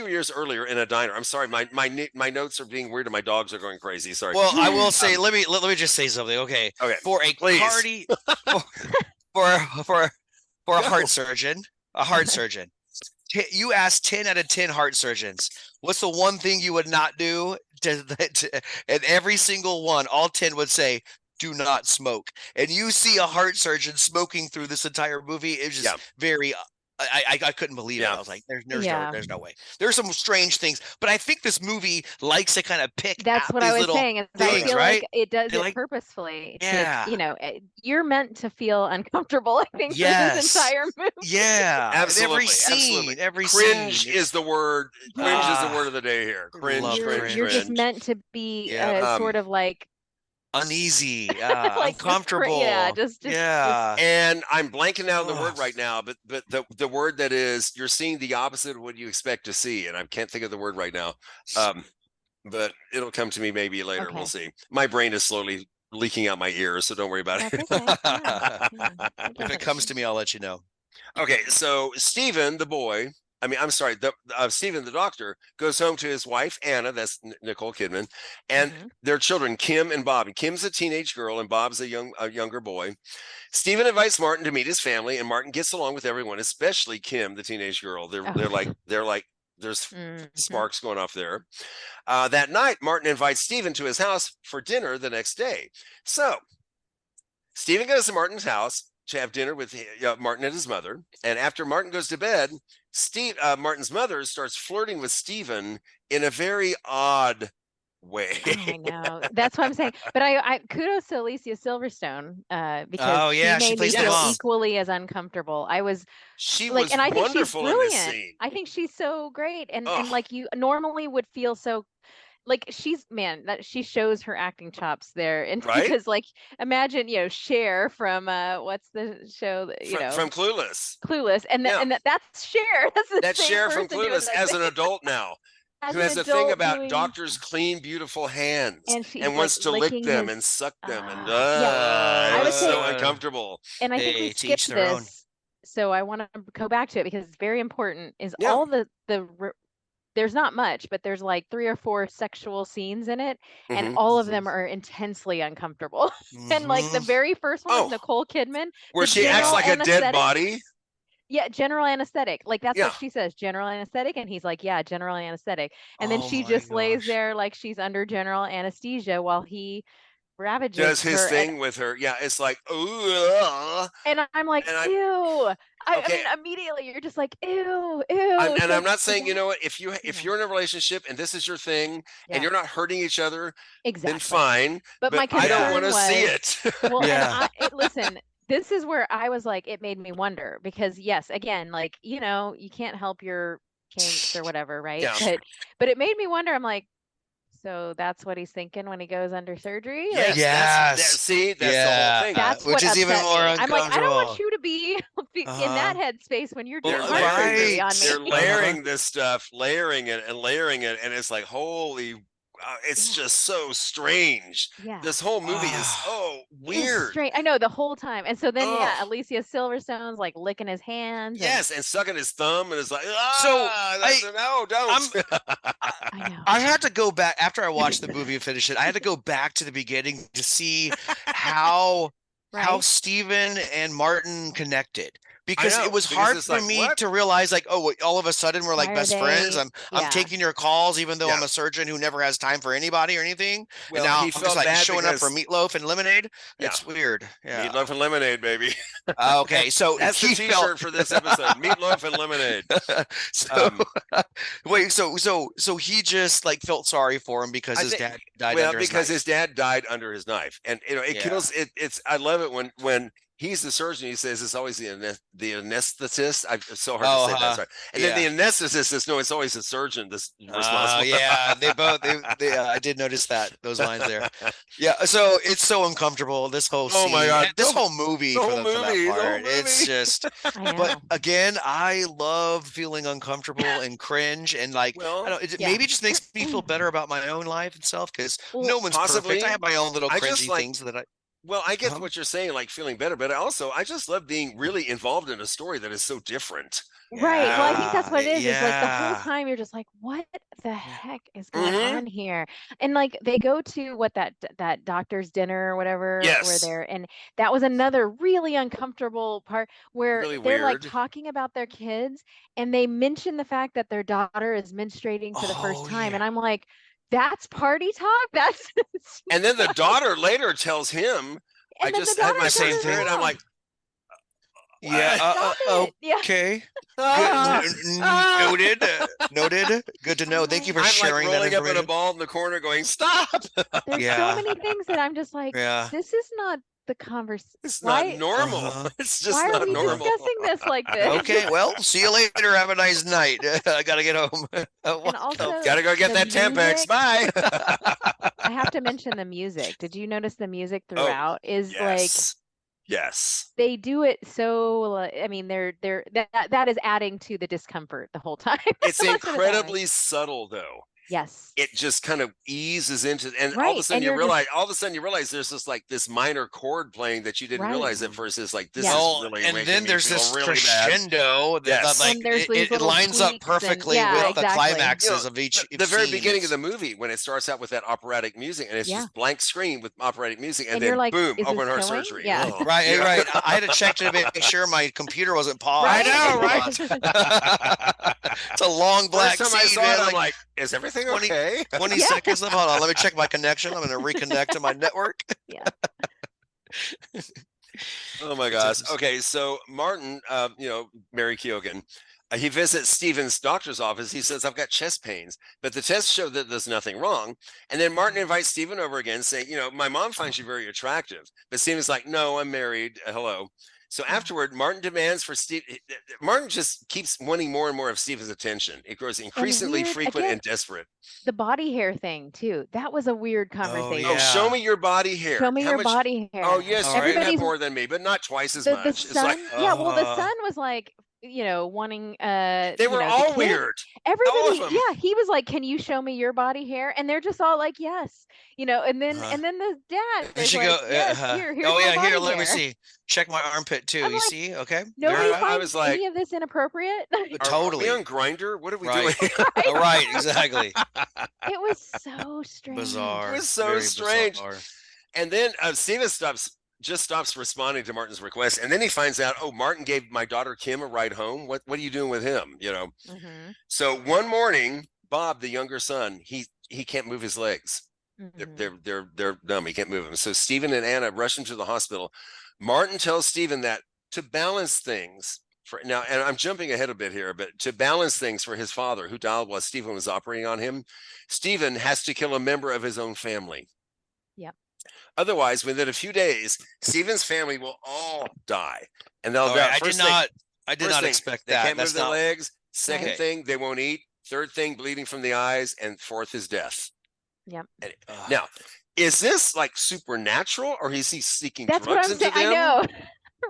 years earlier in a diner. I'm sorry, my notes are being weird and my dogs are going crazy. Sorry.
Well, I will say, let me just say something. Okay.
Okay,
For a
please.
for a heart surgeon, you ask 10 out of 10 heart surgeons, what's the one thing you would not do? And every single one, all 10 would say, do not smoke. And you see a heart surgeon smoking through this entire movie. It was just very. I couldn't believe it. I was like, there's no way. There's some strange things, but I think this movie likes to kind of pick.
That's
out
what
these
I was
little
saying. Is
things,
I feel
right?
like it does
They
it
like-
purposefully.
Yeah.
You're meant to feel uncomfortable. I think for
Yes.
this entire movie.
Yeah,
Absolutely,
every scene,
absolutely.
every
Cringe
scene.
is the word. Cringe is the
Ah.
word of the day here. Cringe,
Love
cringe,
You're just
cringe.
meant to be
Yeah.
sort of like
Uneasy,
like
uncomfortable.
just
yeah.
And I'm blanking out on the word
Ugh.
right now, but the word that is you're seeing the opposite of what you expect to see, and I can't think of the word right now. But it'll come to me maybe later.
Okay.
We'll see. My brain is slowly leaking out my ears, so don't worry about
That's
it.
okay. Yeah.
If it comes to me, I'll let you know.
Okay, so Stephen, the boy, Stephen, the doctor, goes home to his wife, Anna, that's Nicole Kidman, and
Mhm.
their children, Kim and Bob. And Kim's a teenage girl, and Bob's a younger boy. Stephen invites Martin to meet his family, and Martin gets along with everyone, especially Kim, the teenage girl. They're like there's
Mhm.
sparks going off there. That night, Martin invites Stephen to his house for dinner the next day. So Stephen goes to Martin's house to have dinner with Martin and his mother. And after Martin goes to bed, Martin's mother starts flirting with Stephen in a very odd way.
I know. That's what I'm saying. But I kudos to Alicia Silverstone because
Oh, yeah, she
she made me
plays the
feel
mom.
equally as uncomfortable. I was
She
like,
was
and I think she's
wonderful in this
brilliant.
scene.
I think she's so great, and
Ugh.
like you normally would feel so. Like that she shows her acting chops there, and
Right?
because like imagine Cher from what's the show that,
From Clueless.
Clueless, and
Yeah.
that's Cher. That's the
That's
same
Cher from
person doing
Clueless
that
as
thing.
an adult now.
As
Who
an
has a thing
adult
about
doing-
doctors' clean, beautiful hands
And she's,
wants
like,
to lick
licking
them
his-
and suck them. And
Yeah.
it
I
was
would
so
say-
uncomfortable.
And I think
Hey,
we
to each
skipped
their own.
this, so I want to go back to it because it's very important. Is
Yeah.
all there's not much, but there's like 3 or 4 sexual scenes in it, and
Mhm.
all of them are intensely uncomfortable. And like the
Mhm.
very first one
Oh.
with Nicole Kidman,
Where
the
she acts
general
like a dead
anesthetic-
body.
Yeah, general anesthetic. Like that's
Yeah.
what she says, general anesthetic, and he's like, yeah, general anesthetic. And then
Oh
she
my
just lays
gosh.
there like she's under general anesthesia while he ravages
does his
her,
thing with her. Yeah, it's like, ooh,
and I'm like,
and
ew. I
okay.
mean, immediately you're just like, ew, ew.
And
So
I'm not
so
saying, you
that,
know what, if you're in a relationship and this is your thing and
yeah,
you're not hurting each other, then
exactly.
fine.
But
But
my
I don't want
concern
to see
was,
it.
well, and
Yeah.
listen, this is where I was like, it made me wonder because yes, again, like, you can't help your kinks or whatever, right?
Yeah.
But it made me wonder. I'm like, so that's what he's thinking when he goes under surgery? Like,
Yes,
Yes.
that's the whole thing.
that's
Which
what
is even
upset
more
me. I'm like, I don't want
uncomfortable.
you to be in
Uh-huh.
that headspace when you're
They're
doing
Well,
heart
layering
surgery
right.
on me.
they're layering this stuff, layering it and layering it, and it's like, holy, it's
Yeah.
just so strange.
Yeah.
This whole movie is
Ah.
so
It was
weird.
strange. I know the whole time. And so then,
Oh,
yeah, Alicia Silverstone's like licking his hands and
yes, and sucking his thumb, and it's like,
So
no,
I'm
don't.
I know.
I had to go back after I watched the movie and finished it. I had to go back to the beginning to see how
Right?
Steven and Martin connected.
I
Because
know,
it was
because
hard
it's
for
like,
me
what?
to realize, like, oh, all of a sudden we're
Why
like
are
best friends.
they?
I'm
Yeah.
taking your calls, even though
Yeah.
I'm a surgeon who never has time for anybody or anything. And
Well,
now
he
I'm just
felt
like
bad
showing up for
because
meatloaf and lemonade.
yeah,
It's weird. Yeah.
meatloaf and lemonade, baby.
Okay. So
That's the
he
T-shirt
felt
for this episode: meatloaf and lemonade.
so
Um,
wait, so he just like felt sorry for him because
I
his
think,
dad died
well,
under his
because
knife.
his dad died under his knife, and it
Yeah.
kills. It's I love it when he's the surgeon. He says it's always the anesthetist. It's so hard to say that. Sorry. And then the
Yeah.
anesthetist says no, it's always the surgeon that's responsible.
Yeah, they both I did notice those lines there. Yeah, so it's so uncomfortable, this whole
Oh my
scene,
God,
and this whole movie
the
for
whole
for that
movie, the whole
part. It's
movie.
just
I
but
know.
again, I love feeling uncomfortable and cringe and like I
Well,
don't
Yeah.
maybe it just makes me feel better about my own life itself because
Well,
no one's
possibly.
perfect. I have my own little
I just
cringy
like.
things that I
Well, I get
um,
what you're saying, like feeling better, but I just love being really involved in a story that is so different.
right. Well, I think that's what it is like the whole
yeah.
time you're just like, what the heck is going
Mm-hmm.
on here? And like they go to that doctor's dinner or whatever where
Yes.
they're and that was another really uncomfortable part where
Really
they're like
weird.
talking about their kids and they mention the fact that their daughter is menstruating for the first
Oh
time.
yeah.
And I'm like, that's party talk? That's
And then the daughter later tells him, I
and then the
just had
daughter
my
tells
Same
first
her
thing.
period. I'm
mom,
like,
Yeah.
stop it. Yeah.
Okay.
ah, ah.
Noted. Noted. Good to know. Thank you for
I'm like
sharing that
rolling up in a
information.
ball in the corner going, stop.
There's so
Yeah.
many things that I'm just like,
Yeah.
this is not the conversation.
It's not
Why?
normal.
Uh-huh.
It's just
Why are
not
we
normal.
discussing this like this?
Okay. Well, see you later. Have a nice night. I gotta get home.
And also,
Gotta go get
the
that Tampax.
music,
Bye.
I have to mention the music. Did you notice the music
Oh,
throughout is like
yes. Yes.
they do it so I mean they're that is adding to the discomfort the whole time.
It's
Let's put it that way.
incredibly subtle, though.
Yes.
It just kind of eases into, and all of a
Right.
sudden
And
you
you're
realize,
just
there's just like this minor chord playing that you didn't
right.
realize at first. Is like, this
Yeah.
is
Well,
really
and
making
then
me
there's
feel
this
really bad.
crescendo that
Yes.
like
And there's these
it
little
lines up
tweaks and
perfectly
yeah,
with the
exactly.
climaxes of each
the very
scene.
beginning of
It's
the movie when it starts out with that operatic music and it's
Yeah.
just blank screen with operatic music, and
And
then
you're like,
boom,
is
open
this
heart
killing?
surgery.
Yeah.
Oh.
right,
Yeah.
right. I had to check to make sure my computer wasn't paused.
Right?
It's a long black
First time I
scene,
saw
man.
it, I'm
Like
like, is everything
20
okay?
20
Yeah.
seconds left. Hold on, let me check my connection. I'm going to reconnect to my network.
Yeah.
Oh my gosh. Okay, so Martin, Mary Keoghan, he visits Stephen's doctor's office. He says, I've got chest pains, but the tests show that there's nothing wrong. And then Martin invites Stephen over again, saying, my mom finds you very attractive. But Stephen's like, no, I'm married. Hello. So afterward, Martin demands for Steve. Martin just keeps wanting more and more of Stephen's attention. It grows increasingly
weird,
frequent
again,
and desperate.
The body hair thing too. That was a weird conversation.
Oh,
yeah.
show me your body hair.
Show me
How
your
much-
body hair.
Oh, yes,
All
you
right.
can have
Everybody's
more than me, but not twice as
the
much.
son.
It's like,
Yeah, well, the son was like, wanting
they were
the
all
kid.
weird.
Everybody,
All of them.
yeah, he was like, "Can you show me your body hair?" And they're just all like, "Yes," and then the dad
There
is
she
like,
go.
"Yes, here's
oh
my
yeah,
body
here. Let me
hair."
see. Check my armpit too.
I'm
You
like,
see? Okay.
Nobody
I
finds
was like,
any of this inappropriate.
Totally.
Are we on Grinder? What are we
Right.
doing?
Oh, right. Exactly.
It was so strange.
Bizarre.
It was so
Very
strange.
bizarre.
And then Steven stops responding to Martin's request, and then he finds out, oh, Martin gave my daughter Kim a ride home. What are you doing with him?
Mhm.
So one morning, Bob, the younger son, he can't move his legs. They're numb. He can't move them. So Stephen and Anna rush him to the hospital. Martin tells Stephen that to balance things for now, and I'm jumping ahead a bit here, but to balance things for his father, who died while Stephen was operating on him, Stephen has to kill a member of his own family.
Yep.
Otherwise, within a few days, Stephen's family will all die, and they'll die.
I did not expect that.
They can't move their legs. Second
Right.
thing, they won't eat. Third thing, bleeding from the eyes, and fourth is death.
Yep.
Now, is this like supernatural, or is he seeking
That's what
drugs
I'm
into
saying.
them?
I know.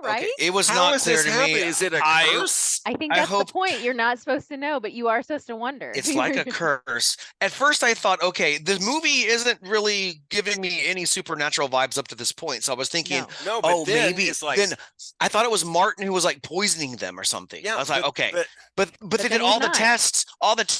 Right?
Okay, it was
How
not
is
clear
this
to
happening?
me.
Is it a curse?
I think
I
that's
hope-
the point. You're not supposed to know, but you are supposed to wonder.
It's like a curse. At first, I thought, okay, the movie isn't really giving me any supernatural vibes up to this point. So I was thinking,
No, but then
maybe
it's like,
then I thought it was Martin who was like poisoning them or something.
Yeah,
I was like,
but-
okay,
but-
but
then
then
he's
all the
not.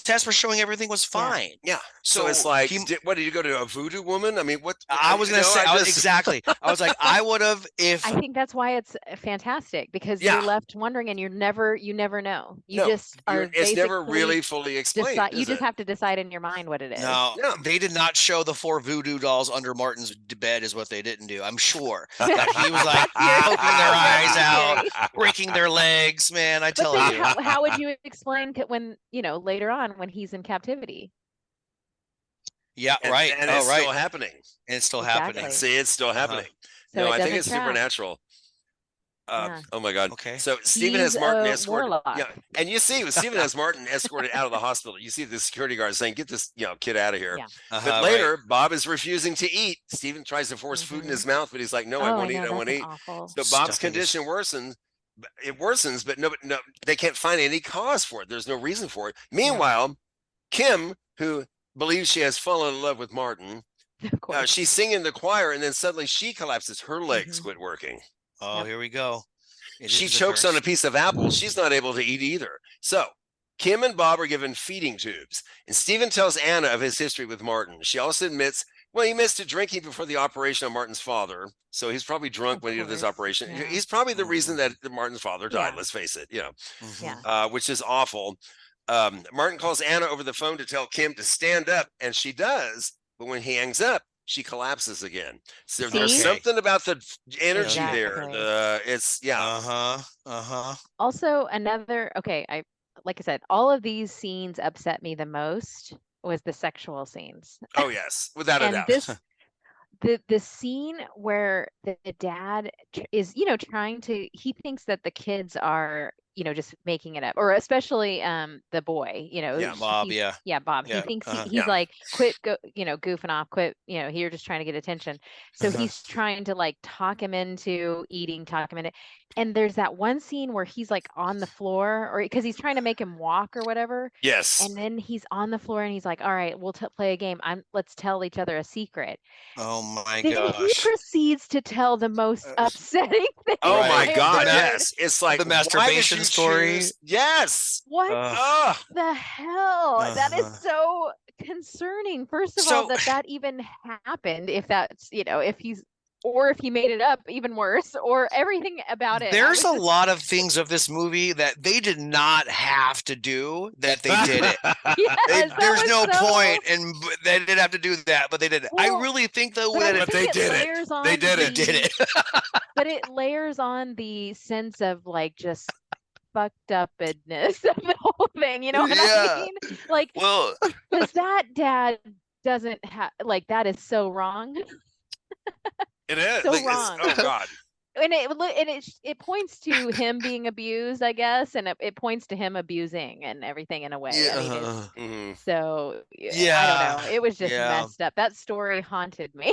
tests were showing everything was fine.
yeah. So it's like,
he-
what did you go to a voodoo woman? I mean, what?
I was gonna say
I just-
exactly. I was like, I would have if
I think that's why it's fantastic, because
Yeah.
you're left wondering and you never know. You
No,
just are
it's never
basically
really fully explained.
you
is
just
it?
have to decide in your mind what it is.
No,
Yeah.
they did not show the 4 voodoo dolls under Martin's bed is what they didn't do. I'm sure that he was like poking their eyes out, breaking their legs. Man, I
But
tell
then
you.
how would you explain when, later on when he's in captivity?
Yeah,
And-
right.
And
Oh,
it's
right.
still happening.
And it's still
Exactly.
happening.
See, it's still happening.
So
No,
it
I think
doesn't
it's
track.
supernatural.
Yeah.
Oh my God.
Okay.
So Stephen has
He's
Martin
a
escorted.
warlock.
Yeah. And you see, Stephen has Martin escorted out of the hospital. You see the security guard saying, get this, kid out of here.
Yeah.
But later, Bob is refusing to eat. Stephen tries to force food in his mouth, but he's like, no, I won't eat. I won't eat.
Awful.
So Bob's condition worsens. It worsens, but no, they can't find any cause for it. There's no reason for it. Meanwhile, Kim, who believes she has fallen in love with Martin,
Of course.
she's singing the choir, and then suddenly she collapses. Her legs quit working.
Oh, here we go.
She chokes on a piece of apple. She's not able to eat either. So Kim and Bob are given feeding tubes, and Stephen tells Anna of his history with Martin. She also admits, well, he missed drinking before the operation on Martin's father. So he's probably drunk when he did this
course,
operation.
yeah.
He's probably the reason that Martin's father died.
Yeah.
Let's face it,
Yeah.
which is awful. Martin calls Anna over the phone to tell Kim to stand up, and she does. But when he hangs up, she collapses again. So there's
See?
something about the energy there.
Exactly.
Uh-huh.
Also, like I said, all of these scenes upset me the most was the sexual scenes.
Oh yes, without a
And
doubt.
the scene where the dad is, he thinks that the kids are, just making it up, or especially the boy,
Yeah, Bob, yeah.
Bob.
Yeah,
He thinks he's
Yeah.
like, quit goofing off, quit, you're just trying to get attention. So he's trying to like talk him into eating, talk him into, and there's that one scene where he's like on the floor, or because he's trying to make him walk or whatever.
Yes.
And then he's on the floor and he's like, all right, we'll play a game. Let's tell each other a secret.
Oh my
Then
gosh.
he proceeds to tell the most upsetting thing.
Oh
Right.
my
I
God!
ever heard.
Yes, it's like
The
why did
masturbation
you
story.
choose- Yes.
What
Ugh.
the hell? That is
Uh-huh.
so concerning. First of all, that even happened. If that's, if he's, or if he made it up, even worse, or everything about it.
There's a lot of things of this movie that they did not have to do that they did it.
Yes, that
There's
was
no
so-
point, and they didn't have to do that, but they did it. I
Well,
really think though
but I
that
But
think
they did it.
layers on
They did it.
the-
did it.
But it layers on the sense of like just fucked upness of the whole thing. You know what
Yeah.
I mean? Like,
Well,
because that dad doesn't have, like, that is so wrong.
It is.
So
Like,
wrong.
oh God.
And it points to him being abused, I guess, and it points to him abusing and everything in a way. I mean, it's,
Mhm.
so
Yeah.
I don't know. It was just
Yeah.
messed up. That story haunted me.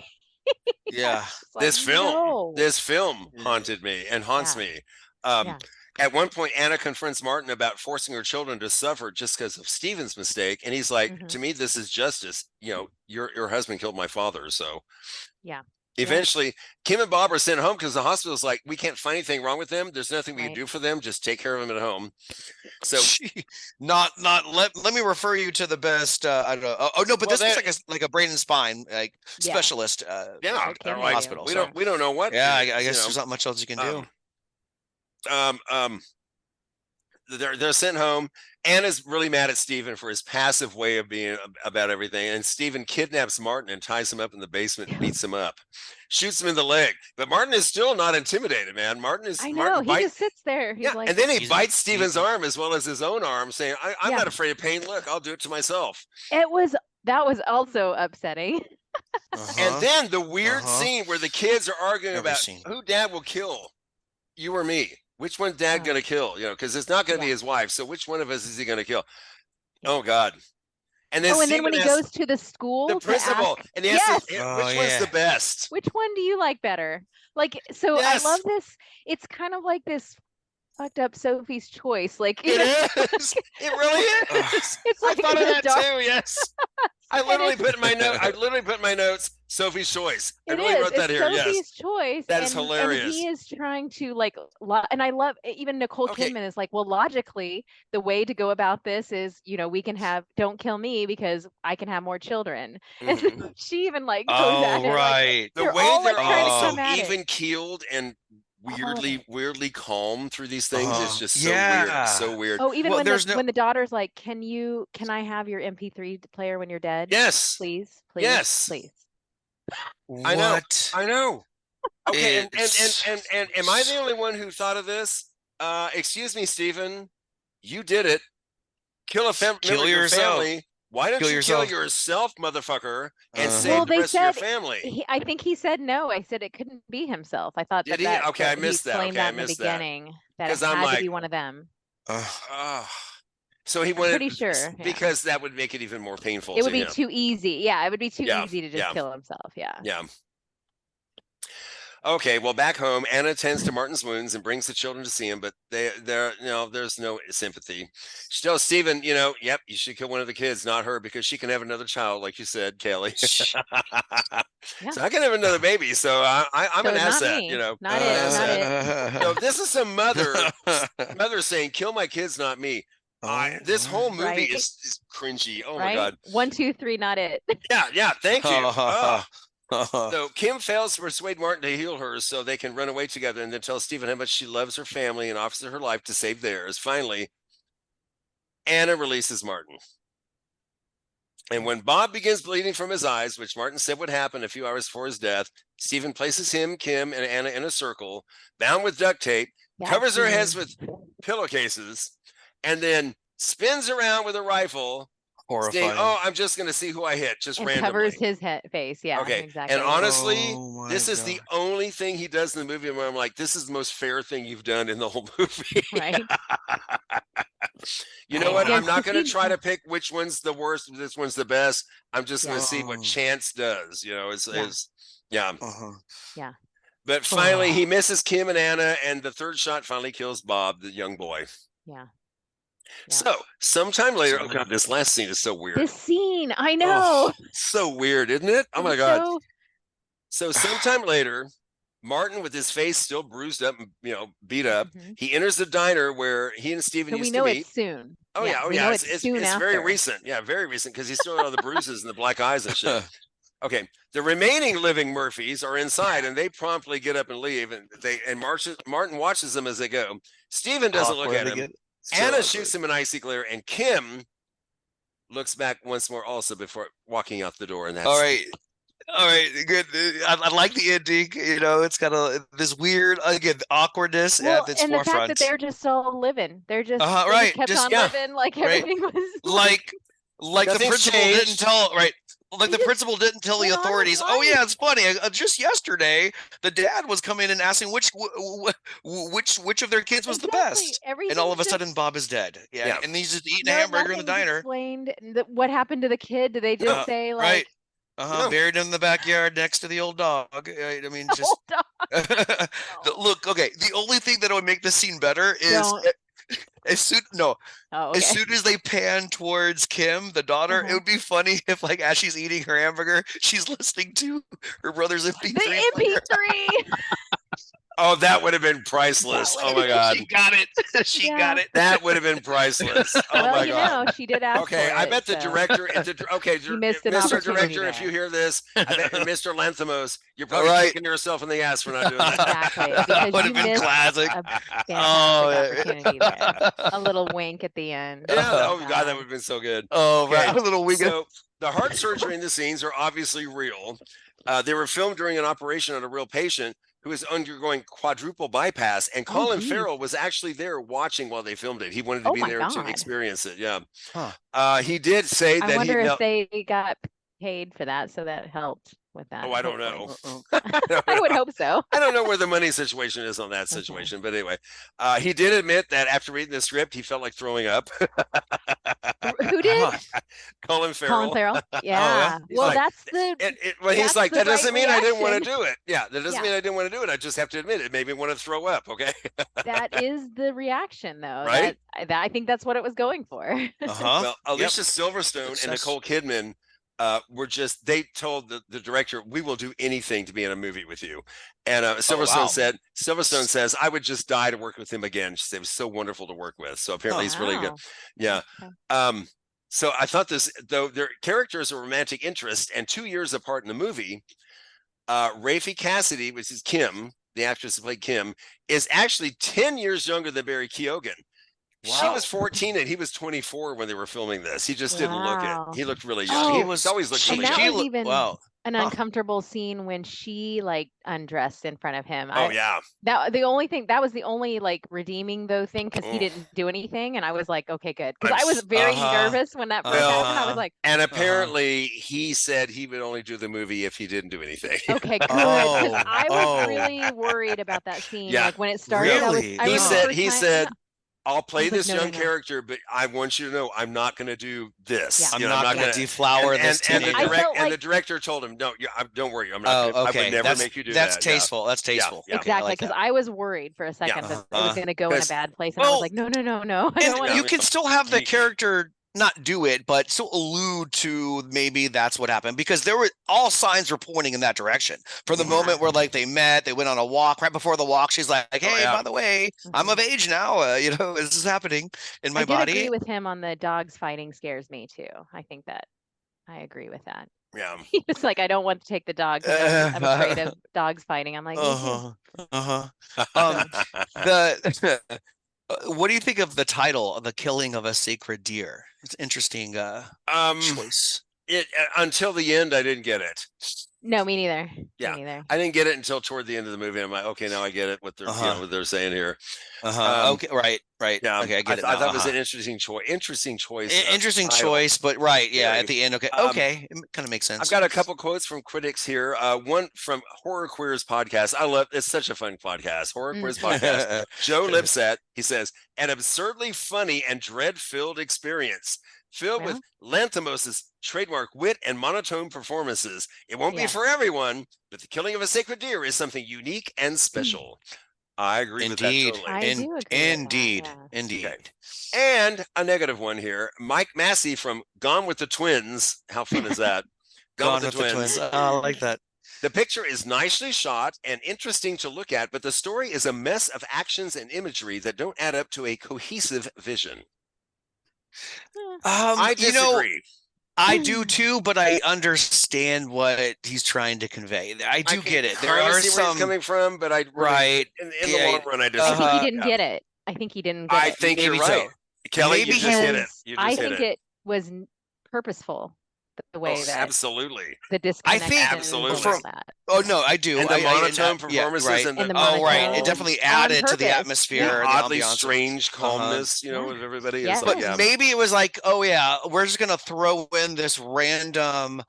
yeah.
It's like,
This film,
no.
this film haunted me and haunts
Yeah.
me.
Yeah.
At one point, Anna confronts Martin about forcing her children to suffer just because of Stephen's mistake, and he's like,
Mhm.
"To me, this is justice. Your husband killed my father, so."
Yeah.
Eventually, Kim and Bob are sent home because the hospital's like, "We can't find anything wrong with them. There's nothing we can
Right.
do for them. Just take care of them at home." So
not let me refer you to the best I don't know. Oh no, but
Well,
this was like a brain and spine
Yeah.
specialist
yeah,
What can they
hospital.
do?
we don't know what.
Yeah,
to do,
I guess
you know.
there's not much else you can do.
they're sent home. Anna's really mad at Stephen for his passive way of being about everything. And Stephen kidnaps Martin and ties him up in the basement and beats him up, shoots him in the leg. But Martin is still not intimidated, man.
I know. He just sits there. He's like,
and then he bites Stephen's arm as well as his own arm, saying, I'm not afraid of pain. Look, I'll do it to myself.
that was also upsetting.
And then the weird scene where the kids are arguing about who Dad will kill, you or me. Which one's Dad going to kill? Because it's not going to be his wife. So which one of us is he going to kill? Oh, God. And then,
when he goes to the school,
the principal, and he asks, which one's the best?
Which one do you like better? Like, so I love this. It's kind of like this fucked up Sophie's Choice. Like,
it is. It really is.
It's like
I thought of that too. Yes. I literally put in my notes, Sophie's Choice. I really wrote that here.
Sophie's Choice.
That is hilarious.
And he is trying to and I love even Nicole Kidman is like, well, logically, the way to go about this is, we can don't kill me because I can have more children. And so she even goes at it.
Right.
The way they're all so even keeled and weirdly calm through these things is just so weird. So weird.
Oh, even when the daughter's like, can I have your MP3 player when you're dead?
Yes.
Please.
Yes.
Please.
I know. Okay, and am I the only one who thought of this? Excuse me, Stephen. You did it. Kill your family. Why don't you kill yourself, motherfucker, and save the rest of your family?
I think he said no. I said it couldn't be himself. I thought
did he? Okay, I missed that. Okay, I missed that.
That it had to be one of them.
So he wanted.
I'm pretty sure
because that would make it even more painful.
It would be too easy. Yeah, it would be too easy to just kill himself. Yeah.
Yeah. Okay, well, back home, Anna tends to Martin's wounds and brings the children to see him, but there's no sympathy. She tells Stephen, you should kill one of the kids, not her, because she can have another child, like you said, Kelly. So I can have another baby, so I'm an asset,
Not it.
So this is some mother saying, "Kill my kids, not me." This whole movie is cringy. Oh my God!
1, 2, 3, not it.
Yeah. Thank you. So Kim fails to persuade Martin to heal her so they can run away together, and then tells Stephen how much she loves her family and offers her life to save theirs. Finally, Anna releases Martin. And when Bob begins bleeding from his eyes, which Martin said would happen a few hours before his death, Stephen places him, Kim, and Anna in a circle, bound with duct tape, covers their heads with pillowcases, and then spins around with a rifle.
Horrifying.
Saying, I'm just going to see who I hit, just randomly.
Covers his face. Yeah.
Okay.
Exactly.
And honestly, this is the only thing he does in the movie where I'm like, this is the most fair thing you've done in the whole movie.
Right.
You know what? I'm not going to try to pick which one's the worst, this one's the best. I'm just going to see what chance does. Yeah. But finally, he misses Kim and Anna, and the third shot finally kills Bob, the young boy.
Yeah.
So sometime later, oh God, this last scene is so weird.
This scene, I know.
So weird, isn't it? Oh my God. So sometime later, Martin, with his face still bruised up and beat up, he enters the diner where he and Stephen used to meet.
We know it's soon.
Oh yeah. It's very recent. Yeah, very recent, because he still had all the bruises and the black eyes and shit. Okay, the remaining living Murphys are inside, and they promptly get up and leave. And Martin watches them as they go. Stephen doesn't look at him. Anna shoots him an icy glare, and Kim looks back once more also before walking out the door. And that's
all right, good. I like the ending. It's got this weird awkwardness at its
and
forefront.
The fact that they're just all living. They're just kept on living like everything was
like the principal didn't tell the principal didn't tell the authorities. Oh yeah, it's funny. Just yesterday, the dad was coming and asking which of their kids was the best, and all of a sudden, Bob is dead. Yeah, and he's just eating a hamburger in the diner.
Explained what happened to the kid? Did they just say like?
Right. Buried in the backyard next to the old dog. I mean, just
old dog.
Look. Okay, the only thing that would make this scene better is. As soon as they pan towards Kim, the daughter, it would be funny if, as she's eating her hamburger, she's listening to her brother's MP3.
The MP3.
Oh, that would have been priceless. Oh my God.
She got it. She got it.
That would have been priceless. Oh
well,
my
you
God.
know, she did ask
Okay,
for
I
it,
bet the
so
director,
you missed an
Mr.
opportunity
Director, if
there.
you hear this, I bet, Mr. Lanthimos, you're probably
Right.
kicking yourself in the ass for not doing that.
Exactly,
That
because
would
you
have been
missed
classic.
a fantastic
Oh,
opportunity there. A little wink at the end.
Yeah. Oh
my
God, that would have been so good.
Oh,
Okay,
right. A little wiggle.
So the heart surgery in the scenes are obviously real. They were filmed during an operation on a real patient who was undergoing quadruple bypass, and Colin
geez.
Farrell was actually there watching while they filmed it. He wanted to
Oh
be
my
there to
God.
experience it. Yeah.
Huh.
He did say
I
that
wonder
he.
if they got paid for that, so that helped with that.
Oh, I don't
hopefully.
know.
I would hope so.
I don't know where the money situation is on that situation, but anyway, he did admit that after reading the script, he felt like throwing up.
Who did?
Colin Farrell.
Colin Farrell. Yeah.
He's
Well,
like,
that's the.
well, he's
that's
like,
the
that doesn't
right
mean I didn't want to
reaction.
do it. Yeah, that doesn't
Yeah.
mean I didn't want to do it. I just have to admit it made me want to throw up. Okay.
That is the reaction, though.
Right?
I think that's what it was going for.
Well, Alicia Silverstone and
Success.
Nicole Kidman were just, they told the director, we will do anything to be in a movie with you. And Silverstone says, I would just die to work with him again. She said, it was so wonderful to work with. So apparently he's really good.
Wow.
Yeah.
Okay.
So I thought this, though their characters are romantic interest, and 2 years apart in the movie, Rafie Cassidy, which is Kim, the actress who played Kim, is actually 10 years younger than Barry Keoghan. She was 14 and he was 24 when they were filming this. He just didn't look
Wow.
it. He looked really young.
Oh,
He's always looked
and
really
that
young.
was even
wow.
an uncomfortable scene when she like undressed in front of him.
Oh yeah.
That was the only like redeeming though thing, because he didn't do anything, and I was like, okay, good, because I was very nervous when that first happened. I was like,
and apparently he said he would only do the movie if he didn't do anything.
okay, good, because I was really worried about that scene.
Yeah.
Like when it started,
Really?
I
He
remember the
said,
first time-
said, I'll play
I was like,
this
no,
young
no.
character, but I want you to know I'm not going to do this.
Yeah.
I'm
You know,
not going to deflower this
and the
teenager.
the director told him, no, don't worry, I'm not.
Oh,
I
okay.
would never
That's,
make you do
that's
that.
tasteful. That's tasteful.
Yeah.
Okay, I
Exactly,
like
because
that.
I was worried for a second that it was going to go in a
'Cause-
bad place, and I was
well,
like, no, I don't
And
want
you
to.
can still have the
You-
character not do it, but still allude to maybe that's what happened, because there were all signs were pointing in that direction from the moment where like they met, they went on a walk. Right before the walk, she's like, "Hey, by the way, I'm of age now. This is happening in my
I did
body."
agree with him on the dogs fighting scares me too. I think that I agree with that.
Yeah.
It's like, I don't want to take the dog because I'm afraid of dogs fighting. I'm like, me too.
The what do you think of the title, "The Killing of a Sacred Deer"? It's interesting choice.
Until the end, I didn't get it.
No, me neither.
Yeah.
Me neither.
I didn't get it until toward the end of the movie. I'm like, okay, now I get it. What they're what they're saying here.
Okay, right.
Yeah.
Okay, I get it.
I
now.
thought it was an interesting choice. Interesting choice.
Interesting
title.
choice, but right, yeah.
Very.
At the end, okay, okay, it kind of makes sense.
I've got a couple quotes from critics here. One from Horror Queers podcast. I love it's such a fun podcast. Horror Queers podcast. Joe Lipset, he says, an absurdly funny and dread-filled experience filled with Lanthimos's trademark wit and monotone performances. It won't be for everyone, but The Killing of a Sacred Deer is something unique and special. I agree with that totally.
I do agree with that,
Indeed.
Okay. And a negative one here. Mike Massey from Gone with the Twins. How fun is that?
Gone with the Twins. I like that.
The picture is nicely shot and interesting to look at, but the story is a mess of actions and imagery that don't add up to a cohesive vision. I disagree.
I do too, but I understand what he's trying to convey. I do get it. There are
see
some
where he's coming from, but I really,
right
in the long run, I
I
disagree.
think he didn't get it. I think he didn't get it.
I think
Maybe
you're right, Kelly.
Maybe
You just hit it. You just
I
hit
think it was purposeful, the way that
absolutely.
the disconnection.
think
absolutely.
and all that.
Oh no, I do.
And the monotone
yeah,
performances
right.
and
And the
Oh right,
monotone
it definitely
on
added to the
purpose.
atmosphere,
the
and
oddly
the ambiance.
strange calmness, of everybody.
Yeah.
It's
But
like,
maybe it was like, oh yeah, we're just gonna throw in this random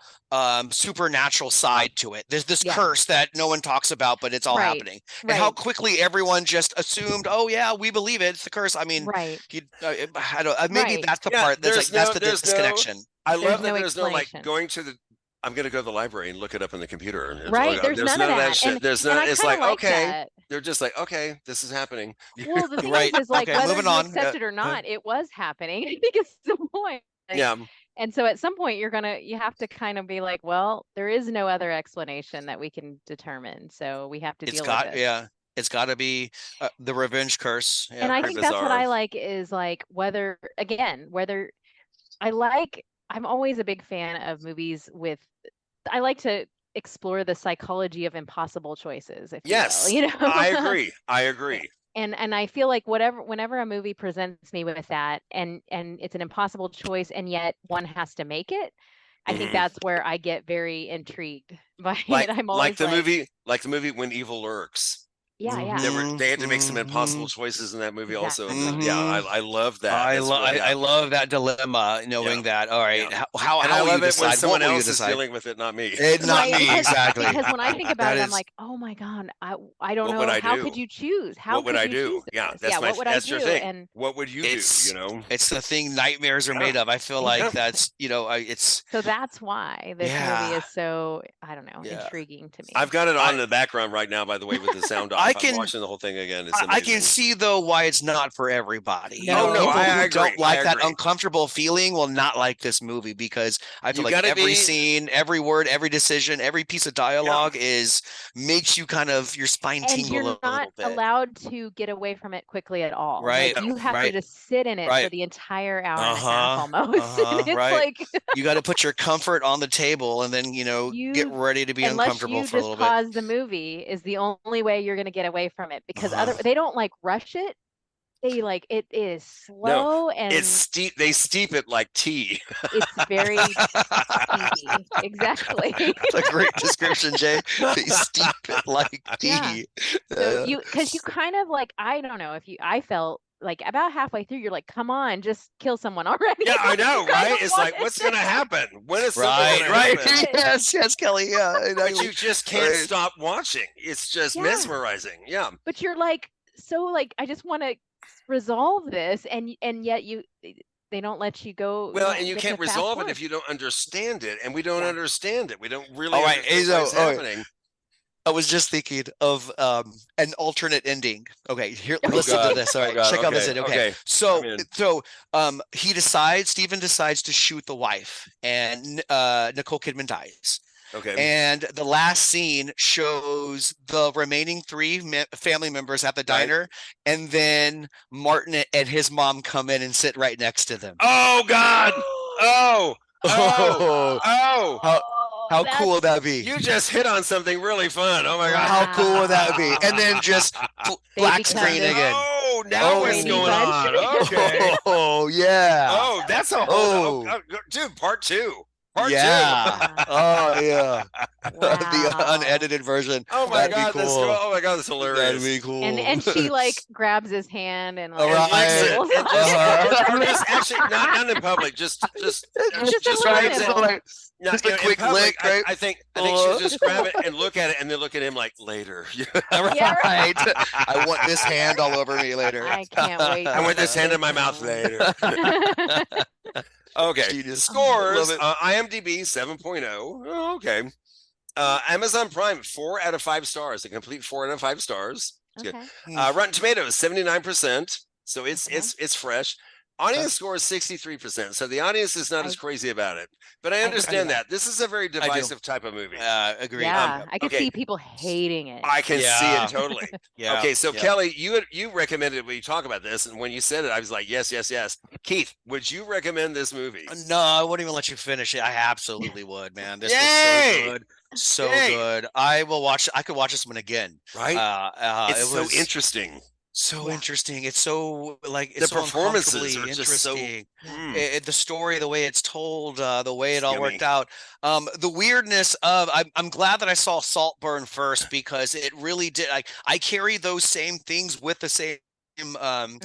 supernatural side to it. There's this curse that no one talks about, but it's all happening. And how quickly everyone just assumed, oh yeah, we believe it. It's the curse. I mean,
Right.
I don't, maybe that's the part that's that's the disconnection.
I love that
no
there's no like
explanation.
going to the. I'm going to go to the library and look it up in the computer. And
Right, there's none of that.
shit.
And-
There's
and
none.
I
It's
kinda
like
like
okay,
that.
they're just like okay, this is happening.
Well, the thing
Right.
is like
Okay,
whether
moving
you
on.
accept it or not, it was happening. I think it's the point. Like,
Yeah.
And so at some point you have to kind of be like, well, there is no other explanation that we can determine. So we have to deal with it.
Yeah. It's got to be the revenge curse.
And I think that's what I like is like whether I'm always a big fan of movies I like to explore the psychology of impossible choices, if
Yes,
you will, you know.
I agree.
And I feel like whenever a movie presents me with that and it's an impossible choice and yet one has to make it, I think that's where I get very intrigued by it. I'm always
like the movie When Evil Lurks.
Yeah.
They had to make some impossible choices in that movie also.
Exactly.
Yeah, I love that.
I love that dilemma, knowing that. All right, how
I
will
love
you
it when
decide?
someone
What will you
else is
decide?
dealing with it, not me.
Not me, exactly.
Because when I think about it, I'm
is-
like, oh my God, I don't
What
know.
would I
How
do?
could you choose? How
What would
could
I
you
do?
choose
Yeah,
this?
that's
what would
that's
I
your
do?
thing.
And
what would you do? You know,
it's the thing nightmares are made of. I feel like that's it's.
so that's why this movie is so, I don't know, intriguing to me.
I've got it on in the background right now, by the way, with the sound off. I'm watching the whole thing again. It's amazing.
I can see though why it's not for everybody.
No.
People
I
who
agree.
don't like
I
that
agree.
uncomfortable feeling will not like this movie, because I feel like every scene, every word, every decision, every piece of dialogue makes you kind of your spine
and
tingle
you're
a little
not
bit.
allowed to get away from it quickly at all.
Right.
Like you have to just sit in it for the entire hour and a half almost. And it's like
you got to put your comfort on the table and then get ready to be uncomfortable for a little bit.
Unless you just pause the movie is the only way you're going to get away from it, because they don't like rush it. They like it is slow and
it's steep. They steep it like tea.
It's very steepy. Exactly.
That's a great description, Jay. They steep it like tea.
So because you kind of like, I don't know if I felt like about halfway through, you're like, come on, just kill someone already.
Yeah, I know, right? It's like, what's going to happen? When is something going to happen?
Yes, Kelly. Yeah,
but you just can't stop watching. It's just mesmerizing. Yeah.
But you're like, so like, I just want to resolve this, and yet they don't let you go.
Well, and you can't resolve it if you don't understand it, and we don't understand it. We don't really
understand
what's happening.
I was just thinking of an alternate ending. Okay, here, listen to this. All right, check out this. Okay. So Steven decides to shoot the wife, and Nicole Kidman dies.
Okay.
And the last scene shows the remaining three family members at the diner, and then Martin and his mom come in and sit right next to them.
Oh God!
How cool would that be?
You just hit on something really fun. Oh my God!
How cool would that be? And then just black screen again.
Oh, now what's going on? Okay.
Oh yeah.
Oh, that's a whole. Dude, part two. Part two.
Oh yeah. The unedited version.
Oh my God,
cool.
Oh my God, that's hilarious.
That'd be cool.
And she like grabs his hand and like
actually not in public, just
just a quick lick, right?
I think she'll just grab it and look at it, and then look at him like later.
Right. I want this hand all over me later.
I can't wait.
I want this hand in my mouth later. Okay.
Genius.
Scores. IMDb 7.0. Oh, okay. Amazon Prime 4 out of 5 stars. A complete 4 out of 5 stars.
Okay.
Rotten Tomatoes 79%. So it's fresh. Audience score is 63%. So the audience is not as crazy about it. But I understand that. This is a very divisive type of movie.
Agreed.
Yeah, I can see people hating it.
I can see it totally.
Yeah.
Okay, so Kelly, you recommended when you talk about this, and when you said it, I was like, yes. Keith, would you recommend this movie?
No, I wouldn't even let you finish it. I absolutely would, man. This was so good. So good. I will watch. I could watch this one again.
Right. It's so interesting.
So interesting. It's so like
the performances are just so
the story, the way it's told, the way it all worked out. The weirdness of I'm glad that I saw Saltburn first, because it really did. I carry those same things with the same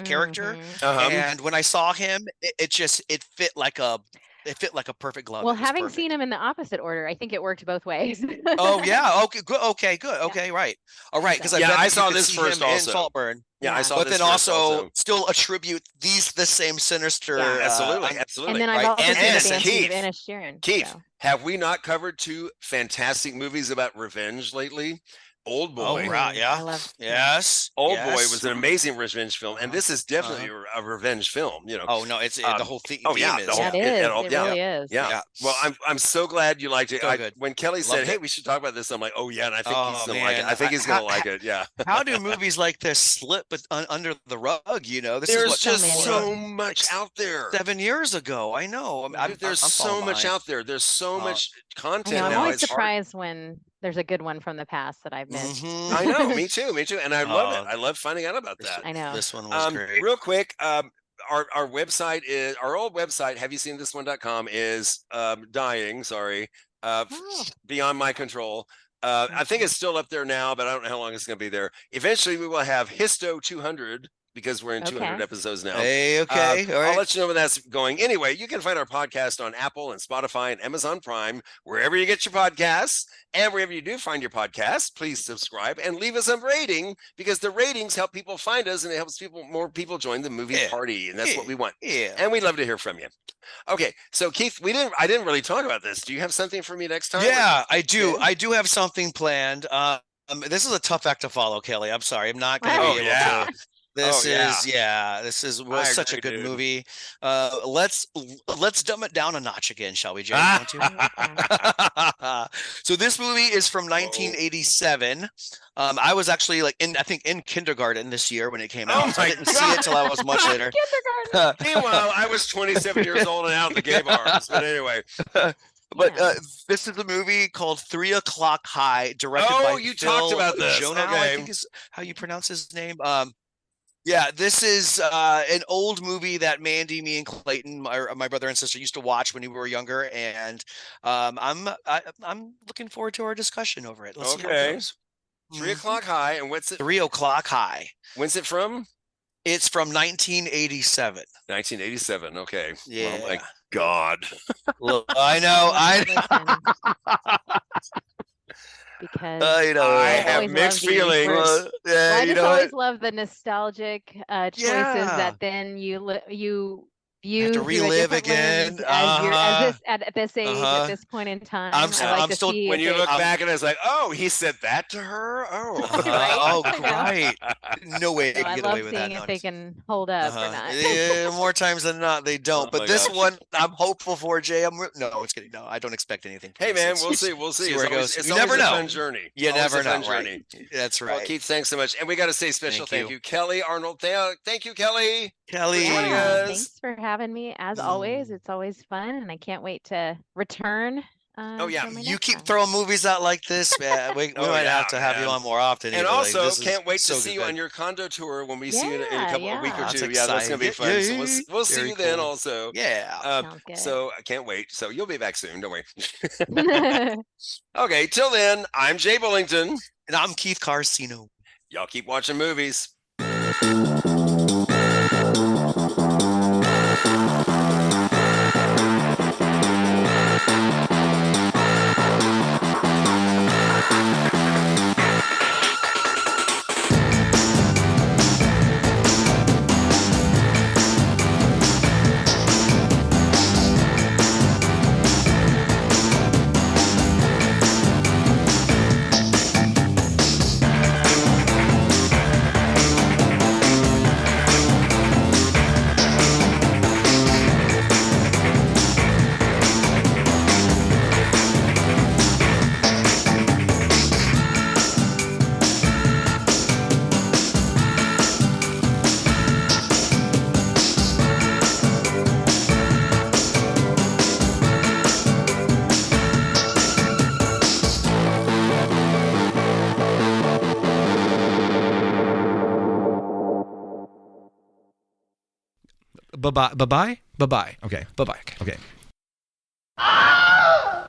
character, and when I saw him, it fit like a perfect glove.
Well, having seen him in the opposite order, I think it worked both ways.
Oh yeah. Okay. Good. Okay. Good. Okay. Yeah. Right. All right. Because I
saw this first also.
In Saltburn.
Yeah, I saw
but
this
then
first
also still attribute the same sinister.
Yeah, absolutely.
And then I've also seen the Banshees of Inisherin.
Keith, have we not covered 2 fantastic movies about revenge lately? Old
Oh,
Boy.
right. Yeah.
I love.
Yes.
Old Boy
yes.
was an amazing revenge film, and this is definitely
Uh-huh.
a revenge film. You know.
Oh no, it's the whole theme
yeah,
is
the whole-
Yeah, it is.
all-
It
yeah,
really is.
Yeah.
Yeah.
Well, I'm so glad you liked it.
So good.
When Kelly said,
Loved
"Hey,
it.
we should talk about this," I'm like, "Oh yeah," and I think he's
Oh
gonna like it.
man,
I think he's gonna like it. Yeah.
how do movies like this slip under the rug? You know, this
There's
is what
just
many.
so much out there.
7 years ago. I know.
Dude, there's
I'm
so
falling
much
behind.
out there. There's so much
I
content
know. I'm
now.
always
It's hard.
surprised when there's a good one from the past that I've missed.
Mhm.
I know. Me too. Me too. And I love it.
Oh,
I love finding out about that.
I know.
This one was great.
Real quick, our website is our old website. Have you seen this one.com is dying. Sorry,
Oh.
beyond my control. I think it's still up there now, but I don't know how long it's going to be there. Eventually, we will have HYSTO 200 because we're in 200
Okay.
episodes now.
Hey, okay, all
I'll
right.
let you know when that's going. Anyway, you can find our podcast on Apple and Spotify and Amazon Prime, wherever you get your podcasts. And wherever you do find your podcast, please subscribe and leave us a rating because the ratings help people find us and it helps more people join the movie
Yeah.
party. And that's what we want.
Yeah.
And we'd love to hear from you. Okay. So Keith, I didn't really talk about this. Do you have something for me next time?
Yeah, I do.
Yeah.
I do have something planned. This is a tough act to follow, Kelly. I'm sorry. I'm not going to
Oh,
be able
yeah.
to. This
Oh, yeah.
is was such a
agree,
good
dude.
movie. Let's dumb it down a notch again, shall we, Jay? You want to? So this movie is from 1987. I was actually I think in kindergarten this year when it came out.
Oh
So I
my
didn't see it till I was much later.
Kindergarten.
Meanwhile, I was 27 years old and out in the gay bars. But anyway.
But
Yeah.
this is a movie called 3 O'Clock High, directed
Oh,
by
you
Phil
talked about this.
Jonow, I
Okay.
think is how you pronounce his name. Yeah, this is an old movie that Mandy, me, and Clayton, my brother and sister, used to watch when we were younger, and I'm looking forward to our discussion over it. Let's see how
Okay.
it goes.
3 o'clock high. And what's it?
3 O'Clock High.
When's it from?
It's from 1987.
1987. Okay.
Yeah.
Oh my God.
Look, I know.
Because
You know.
I
I
have
always
mixed
love these
feelings.
where-
Yeah,
Well, I
you
just
know
always
what?
love the nostalgic choices
Yeah.
that then you view
Have to
through a
relive
different
again.
lens as you're
Uh-huh.
at this age
Uh-huh.
at this point in time.
I'm
I like
I'm
to
still-
see
When
if
you
it-
look back and it's like, oh, he said that to her? Oh.
Right?
Oh,
I know.
great. No way they
so
can
I
get
love
away with that.
seeing
No,
if they can hold up or not.
Yeah, more times than not, they don't.
Oh
but
my
this
gosh.
one, I'm hopeful for, Jay. No, it's kidding. No, I don't expect anything. from
Hey,
this.
man,
It's-
we'll see. We'll see.
see
It's
where it
always,
goes.
it's
You
always
never
a
know.
fun journey.
You
Always
never
a fun
know,
journey.
right? That's
Well,
right.
Keith, thanks so much. And we got to say special
Thank
thank
you.
you. Kellie Arnold. Thank you, Kelly.
Kelly.
for joining
Yeah,
us.
thanks for having me. As always, it's always fun, and I can't wait to return.
Oh, yeah.
for my
You
next
keep
one.
throwing movies out like this, man. We
Oh,
might
yeah,
have to have you
man.
on more often.
And
either. Like,
also,
this is
can't wait to
so
see you
good.
on your condo tour when we see you in a
Yeah,
a week or
That's
two. Yeah, that's going to be
exciting.
fun. So we'll see
Very
you then
cool.
also.
Yeah.
Sounds good.
So I can't wait. So you'll be back soon. Don't worry. Okay. Till then, I'm Jay Bullington.
And I'm Keith Carcino.
Y'all keep watching movies.
Bye-bye. Bye-bye? Bye-bye. Okay. Bye-bye. Okay.